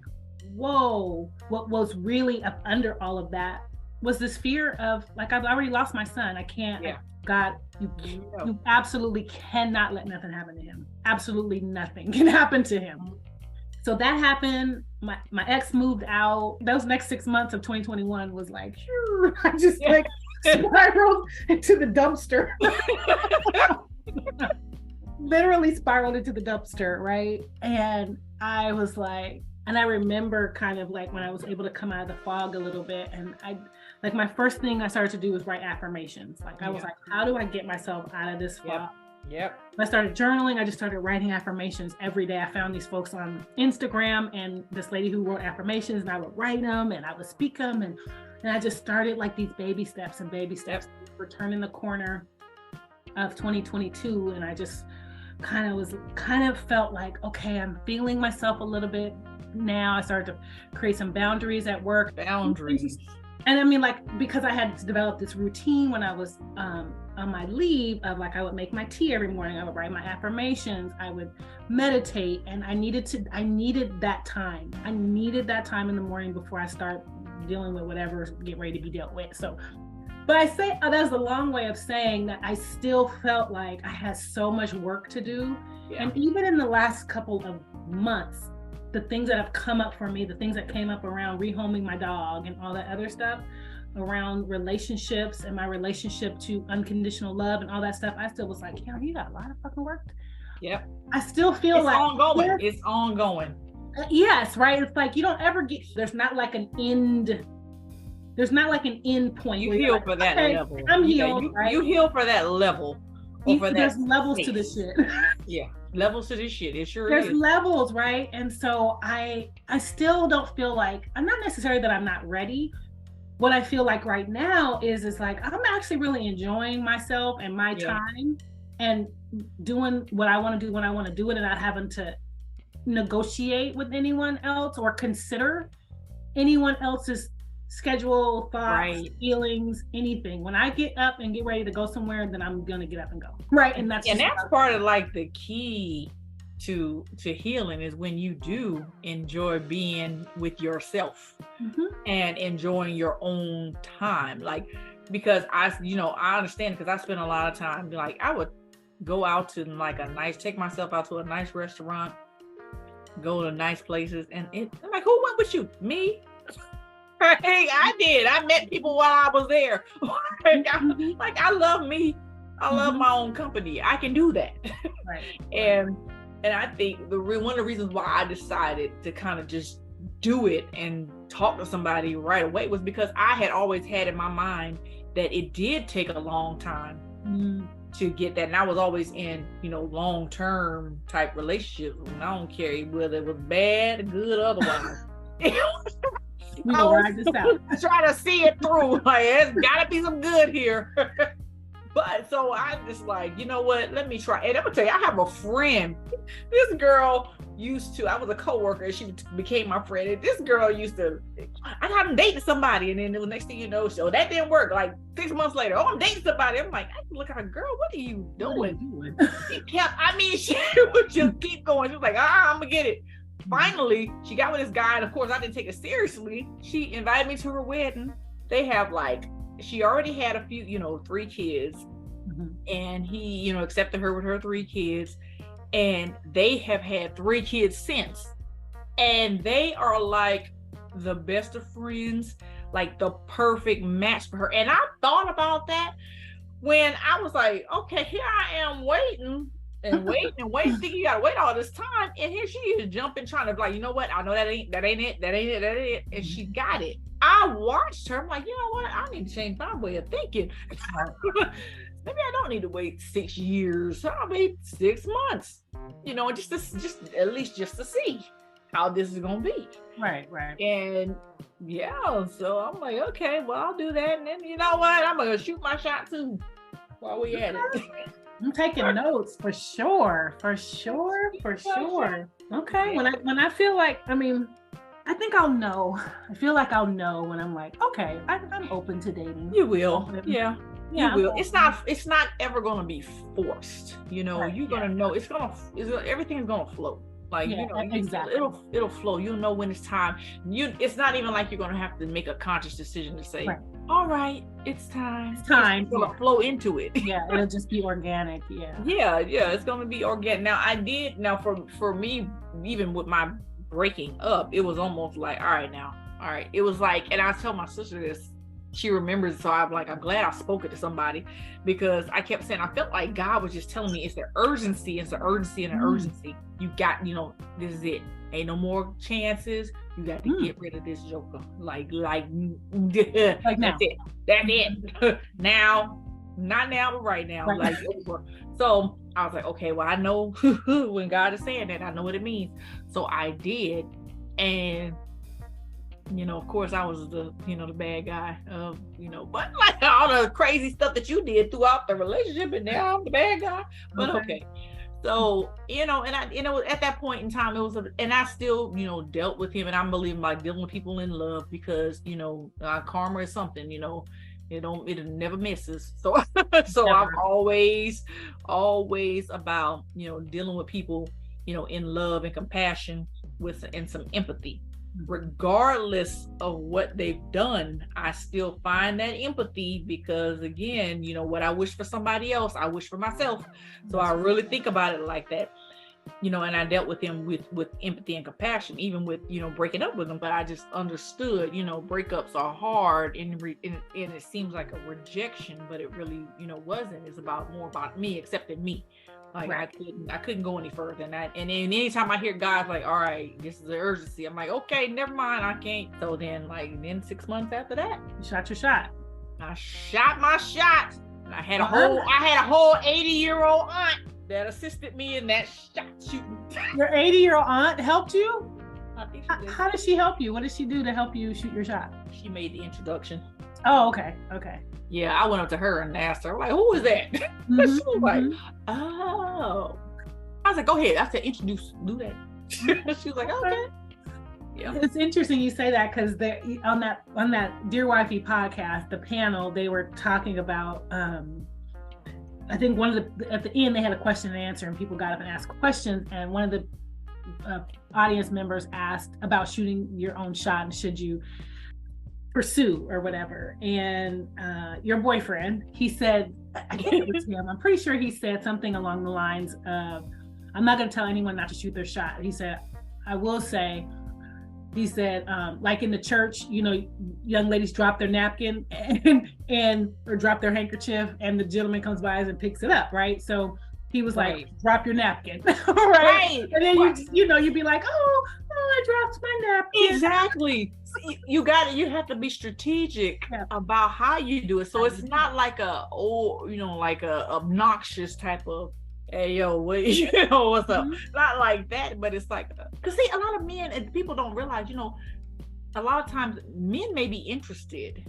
whoa, what was really up under all of that was this fear of, like, I've already lost my son. I can't, God, you absolutely cannot let nothing happen to him. Absolutely nothing can happen to him. So that happened. My ex moved out. Those next 6 months of 2021 was like, I just like spiraled into the dumpster. Literally spiraled into the dumpster, right? And I was like, and I remember kind of like when I was able to come out of the fog a little bit, and like my first thing I started to do was write affirmations. Like I was like, how do I get myself out of this fog? Yep. I started journaling. I just started writing affirmations every day. I found these folks on Instagram and this lady who wrote affirmations, and I would write them and I would speak them. And I just started like these baby steps. We're turning the corner of 2022. And I just kind of felt like, okay, I'm feeling myself a little bit now. I started to create some boundaries at work. Boundaries. And I mean, like, because I had developed this routine when I was on my leave of, like, I would make my tea every morning. I would write my affirmations. I would meditate. And I needed that time. I needed that time in the morning before I start dealing with whatever's getting ready to be dealt with. So, but I say that's a long way of saying that I still felt like I had so much work to do. Yeah. And even in the last couple of months, the things that have come up for me, the things that came up around rehoming my dog and all that other stuff, around relationships and my relationship to unconditional love and all that stuff, I still was like, yeah, you got a lot of fucking work. Yep. I still feel it's like ongoing. It's ongoing. Yes, right. It's like you don't ever get. There's not like an end. There's not like an end point. You heal like, for that level. I'm healed. Right? You heal for that level. There's levels space. To this shit. Yeah, levels to this shit. It sure There's is. levels, right? And so I still don't feel like I'm not necessarily that I'm not ready. What I feel like right now is like I'm actually really enjoying myself and my time and doing what I want to do when I want to do it and not having to negotiate with anyone else or consider anyone else's schedule, thoughts, feelings, anything. When I get up and get ready to go somewhere, then I'm gonna get up and go. Right. And that's part of like the key to healing is when you do enjoy being with yourself and enjoying your own time. Like, because I understand because I spend a lot of time, like I would go out to like take myself out to a nice restaurant, go to nice places, and I'm like, who went with you? Me? Hey, I did. I met people while I was there. I love me. I love my own company. I can do that. Right. And I think one of the reasons why I decided to kind of just do it and talk to somebody right away was because I had always had in my mind that it did take a long time to get that. And I was always in, long-term type relationships. And I don't care whether it was bad, good, otherwise. I was trying to see it through. Like, there's gotta be some good here. But so I'm just like, you know what? Let me try. And I'm gonna tell you, I have a friend. This girl I was a coworker, and she became my friend. And this girl I got him dating somebody, and then the next thing you know, so that didn't work. Like 6 months later, I'm dating somebody. I'm like, I look at her, girl, what are you doing? She would just keep going. She was like, I'm gonna get it. Finally, she got with this guy, and of course, I didn't take it seriously. She invited me to her wedding. They have she already had a few, 3 kids, and he, accepted her with her 3 kids, and they have had 3 kids since, and they are like the best of friends, like the perfect match for her. And I thought about that when I was like, okay, here I am waiting and waiting, thinking you gotta wait all this time, and here she is jumping, trying to like, you know what? I know that ain't it, and she got it. I watched her. I'm like, you know what? I need to change my way of thinking. Maybe I don't need to wait 6 years. I'll wait 6 months. Just at least to see how this is gonna be. Right. And so I'm like, okay, well, I'll do that, and then you know what? I'm gonna shoot my shot too while we at it. I'm taking notes for sure. Okay. When I feel like, I think I'll know. I feel like I'll know when I'm like, okay, I'm open to dating. You will. Yeah. You will. It's not ever going to be forced. Right. You're going to know everything's going to flow. Like, exactly. It'll flow. You'll know when it's time. It's not even like you're going to have to make a conscious decision to say, all right, it's time. It's going to flow into it. Yeah. It'll just be organic. Yeah. Yeah. It's going to be organic. Now for me, even with my breaking up, it was almost like, all right. It was like, and I tell my sister this, she remembers, so I'm glad I spoke it to somebody, because I kept saying, I felt like God was just telling me it's the urgency and the urgency. You got, this is it. Ain't no more chances. You got to get rid of this joker. Like now. That's it. Now, not now, but right now. Right. Over. So I was like, okay, well, I know when God is saying that, I know what it means. So I did. And, of course I was the bad guy, but like all the crazy stuff that you did throughout the relationship, and now I'm the bad guy, but okay. So, and I, at that point in time, it was, and I still, dealt with him, and I'm believing like dealing with people in love, because, karma is something, it never misses. So I'm always about, dealing with people, in love and compassion and some empathy. regardless of what they've done, I still find that empathy, because again, you know, what I wish for somebody else, I wish for myself. So I really think about it like that, you know, and I dealt with him with empathy and compassion, even with, you know, breaking up with him. But I just understood, you know, breakups are hard, and it seems like a rejection, but it really, you know, wasn't. It's more about me accepting me. Like, right. I couldn't go any further than that. And then anytime I hear God's like, all right, this is the urgency, I'm like, okay, never mind, I can't. So then 6 months after that, you shot your shot. I shot my shot. And I had a whole 80-year-old aunt that assisted me in that shot shooting. Your 80-year-old aunt helped you? I think she did. How did she help you? What did she do to help you shoot your shot? She made the introduction. Oh, okay. Yeah, I went up to her and asked her, like, who is that? Mm-hmm, she was like, oh. I was like, go ahead. I said, do that. She was like, okay. Yeah. It's interesting you say that, because on that Dear Wifey podcast, the panel, they were talking about, I think at the end they had a question and answer, and people got up and asked questions, and one of the audience members asked about shooting your own shot and should you pursue or whatever. And your boyfriend, he said, I can't remember him, I'm pretty sure he said something along the lines of, I'm not going to tell anyone not to shoot their shot. He said, I will say, he said, like in the church, you know, young ladies drop their napkin or drop their handkerchief, and the gentleman comes by and picks it up, right? So he was like, drop your napkin, right? And then you'd be like, oh, I dropped my napkin. Exactly. You have to be strategic about how you do it. So it's not like like a obnoxious type of, hey, yo, what's up? Not like that, but it's like, because see, a lot of men and people don't realize, you know, a lot of times men may be interested,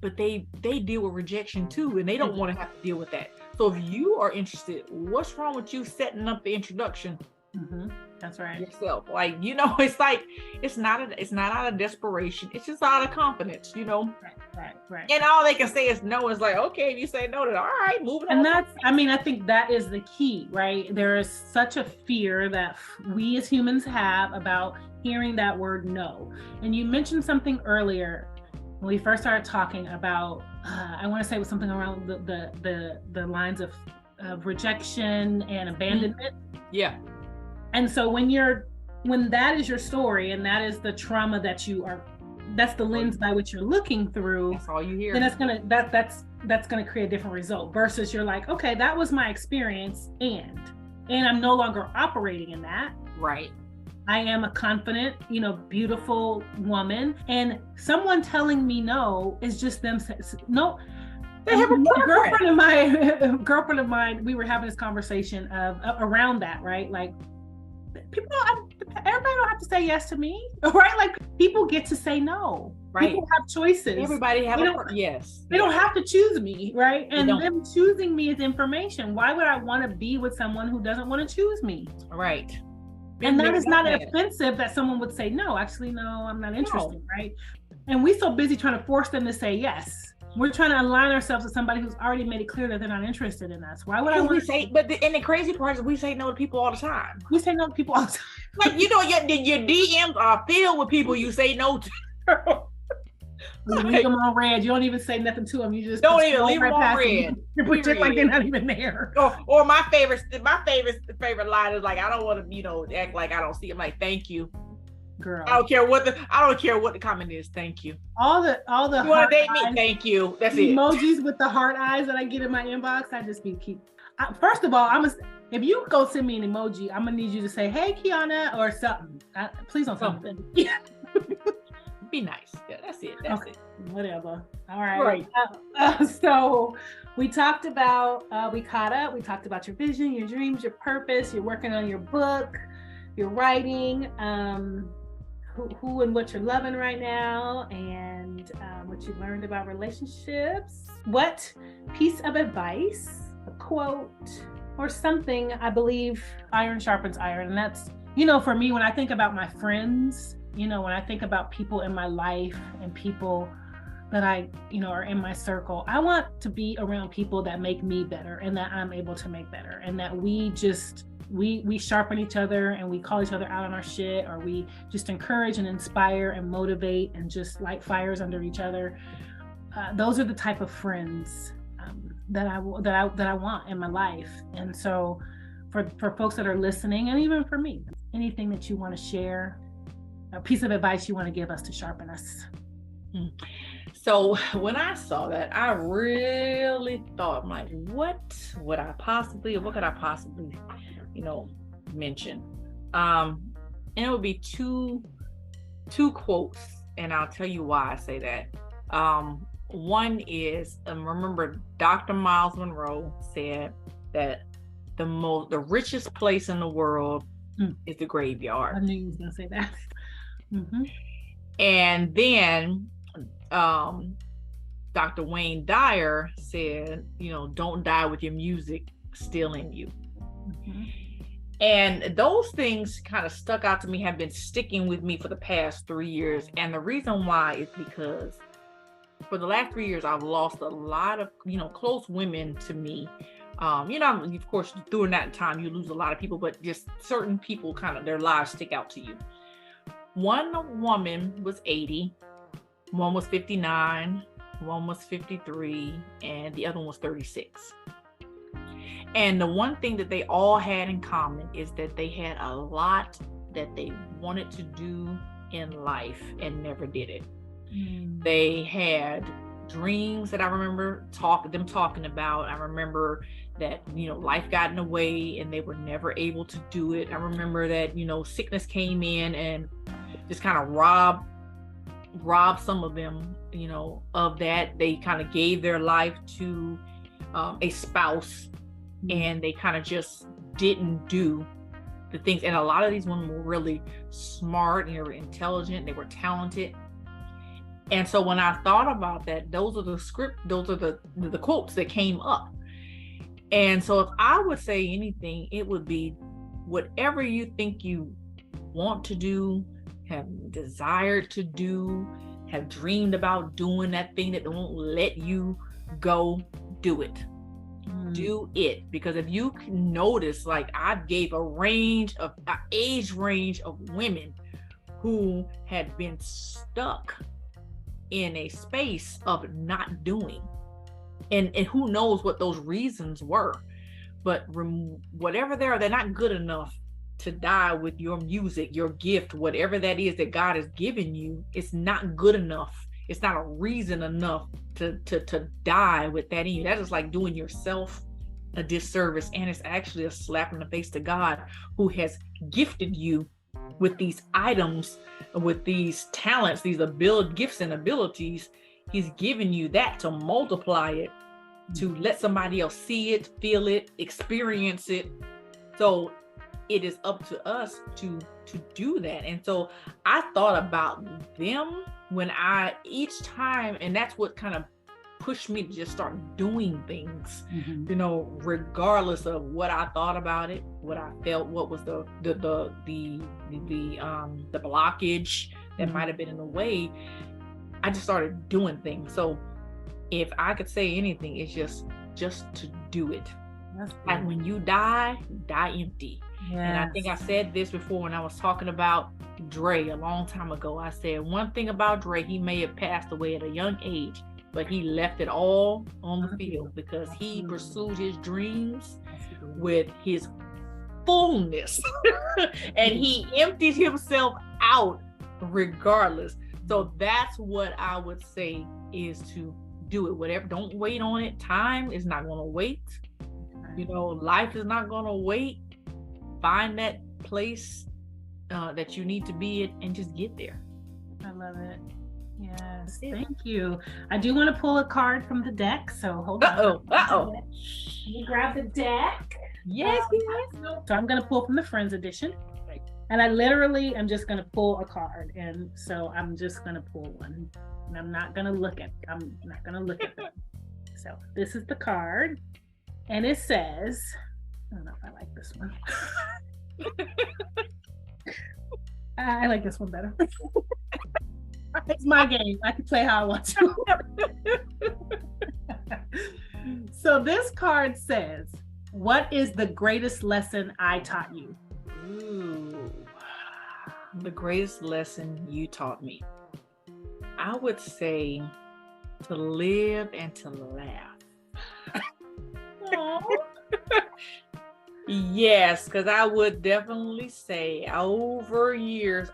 but they deal with rejection too, and they don't want to have to deal with that. So if you are interested, what's wrong with you setting up the introduction? That's right. Yourself, like, you know, it's like it's not out of desperation. It's just out of confidence, you know. Right. And all they can say is no. It's like, okay, if you say no, then all right, moving on. And I think that is the key, right? There is such a fear that we as humans have about hearing that word no. And you mentioned something earlier when we first started talking about. I want to say it was something around the lines of rejection and abandonment. Yeah. And so when that is your story, and that is the trauma that's the lens by which you're looking through, that's all you hear. Then that's gonna create a different result, versus you're like, okay, that was my experience, and I'm no longer operating in that. Right. I am a confident, you know, beautiful woman, and someone telling me no is just them no. They have a girlfriend of mine, we were having this conversation around that, right? Like, everybody don't have to say yes to me, right? Like, people get to say no. Right. People have choices. Everybody have yes. They don't have to choose me, right? And them choosing me is information. Why would I want to be with someone who doesn't want to choose me? Right. And that is not offensive that someone would say, no, actually, no, I'm not interested, right? And we're so busy trying to force them to say yes. We're trying to align ourselves with somebody who's already made it clear that they're not interested in us. Why would I want to say? But the crazy part is we say no to people all the time. We say no to people all the time. Like, you know, your DMs are filled with people you say no to. You leave them on red. You don't even say nothing to them. You just don't even leave them on red. You pretend like they're not even there. Or my favorite line is like, I don't want to, you know, act like I don't see them. Like, thank you. Girl. I don't care what the comment is. Thank you. All the you want to date me? Thank you. That's it. Emojis with the heart eyes that I get in my inbox. I just first of all, if you go send me an emoji, I'm gonna need you to say, "Hey, Kiana," or something. Please don't something. Yeah. Be nice. Yeah, that's it. That's it. Whatever. All right. So we talked about. We caught up. We talked about your vision, your dreams, your purpose. You're working on your book. You're writing. Who and what you're loving right now, and what you learned about relationships. What piece of advice, a quote, or something, I believe iron sharpens iron. And that's, you know, for me, when I think about my friends, you know, when I think about people in my life and people that I, you know, are in my circle, I want to be around people that make me better and that I'm able to make better, and that we just we sharpen each other and we call each other out on our shit, or we just encourage and inspire and motivate and just light fires under each other. Those are the type of friends that I want in my life. And so for folks that are listening, and even for me, anything that you want to share, a piece of advice you want to give us to sharpen us. So when I saw that, I really thought, like, what could I possibly, mention? And it would be two quotes, and I'll tell you why I say that. One is, remember Dr. Miles Monroe said that the richest place in the world is the graveyard. I knew you was gonna say that. Mm-hmm. And then Dr. Wayne Dyer said, don't die with your music still in you. Mm-hmm. And those things kind of stuck out to me, have been sticking with me for the past 3 years. And the reason why is because for the last 3 years, I've lost a lot of, close women to me. Of course, during that time, you lose a lot of people, but just certain people, kind of their lives stick out to you. One woman was 80, one was 59, one was 53, and the other one was 36. And the one thing that they all had in common is that they had a lot that they wanted to do in life and never did it. They had dreams that I remember them talking about. I remember that, life got in the way and they were never able to do it. I remember that, sickness came in and just kind of robbed some of them, of that. They kind of gave their life to a spouse, and they kind of just didn't do the things. And a lot of these women were really smart, and they were intelligent, they were talented. And so when I thought about that, those are the quotes that came up. And so if I would say anything, it would be, whatever you think you want to do, have desired to do, have dreamed about doing, that thing that won't let you go, do it. Do it. Because if you can notice, like, I gave an age range of women who had been stuck in a space of not doing, and who knows what those reasons were, but whatever they're not good enough to die with your music, your gift, whatever that is that God has given you. It's not good enough. It's not a reason enough to die with that in you. That is like doing yourself a disservice, and it's actually a slap in the face to God, who has gifted you with these items, with these talents, these gifts and abilities. He's given you that to multiply it, to let somebody else see it, feel it, experience it. So it is up to us to do that. And so I thought about them each time, and that's what kind of pushed me to just start doing things, regardless of what I thought about it, what I felt, what was the blockage that might have been in the way. I just started doing things. So if I could say anything, it's just to do it. Like, when you die empty. Yes. And I think I said this before when I was talking about Dre a long time ago. I said, one thing about Dre, he may have passed away at a young age, but he left it all on the field, because he pursued his dreams with his fullness and he emptied himself out regardless. So that's what I would say, is to do it. Whatever, don't wait on it. Time is not going to wait. Life is not going to wait. Find that place that you need to be in, and just get there. I love it. Yes, thank you. I do want to pull a card from the deck, so hold on. Let me grab the deck. Yes. So I'm going to pull from the Friends edition, and I literally am just going to pull a card, and so I'm just going to pull one, and I'm not going to look at them. So this is the card, and it says, I don't know if I like this one. I like this one better. It's my game. I can play how I want to. So this card says, What is the greatest lesson I taught you? Ooh, the greatest lesson you taught me. I would say to live and to laugh. Yes, because I would definitely say over years,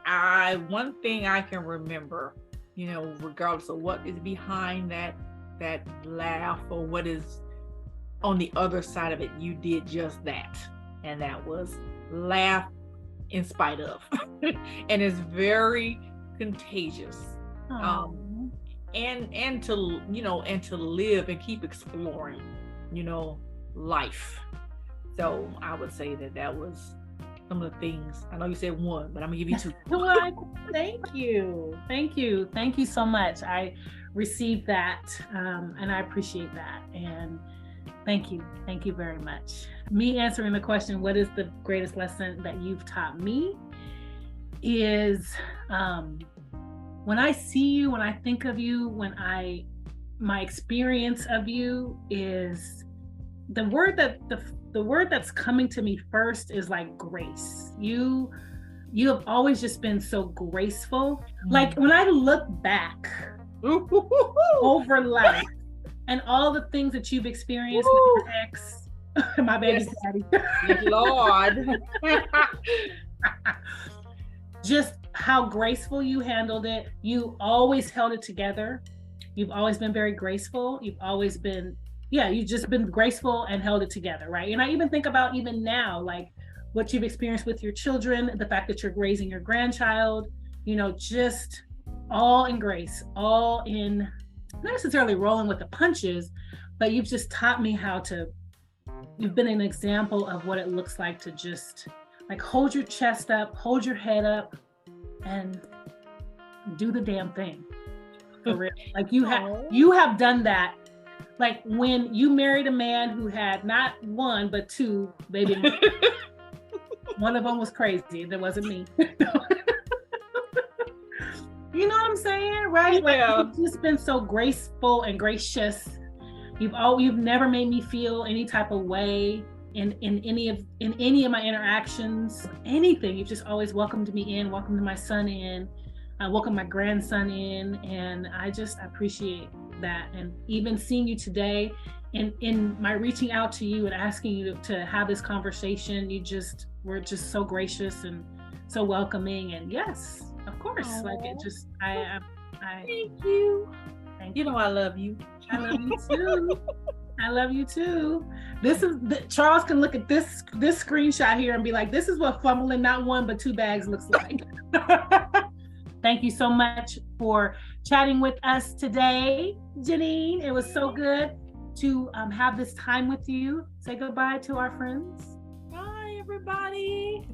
one thing I can remember, regardless of what is behind that laugh or what is on the other side of it, you did just that. And that was laugh in spite of. And it's very contagious. And to live and keep exploring, life. So I would say that was some of the things. I know you said one, but I'm gonna give you two. Thank you. Thank you so much. I received that, and I appreciate that. And thank you very much. Me answering the question, what is the greatest lesson that you've taught me, is when I see you, when I think of you, my experience of you is the word that's coming to me first is like grace. You have always just been so graceful. Like when I look back over life and all the things that you've experienced with your ex, my baby's daddy. Lord. Just how graceful you handled it. You always held it together. You've always been very graceful. You've always been, you've just been graceful and held it together, right? And I even think about even now, like what you've experienced with your children, the fact that you're raising your grandchild, just all in grace, all in, not necessarily rolling with the punches, but you've just taught me you've been an example of what it looks like to just like hold your chest up, hold your head up, and do the damn thing. For real. Like you have done that. Like when you married a man who had not one but two baby mamas. One of them was crazy. That wasn't me. You know what I'm saying, right? Yeah. Like you've just been so graceful and gracious. You've never made me feel any type of way in any of my interactions, anything. You've just always welcomed me in, welcomed my son in, welcomed my grandson in, and I appreciate that. And even seeing you today, in my reaching out to you and asking you to have this conversation, we're just so gracious and so welcoming. And yes, of course, like it just, I thank you. I love you. I love you too. I love you too. Charles can look at this screenshot here and be like, this is what fumbling not one but two bags looks like. Thank you so much for chatting with us today, Jeneen. It was so good to have this time with you. Say goodbye to our friends. Bye, everybody.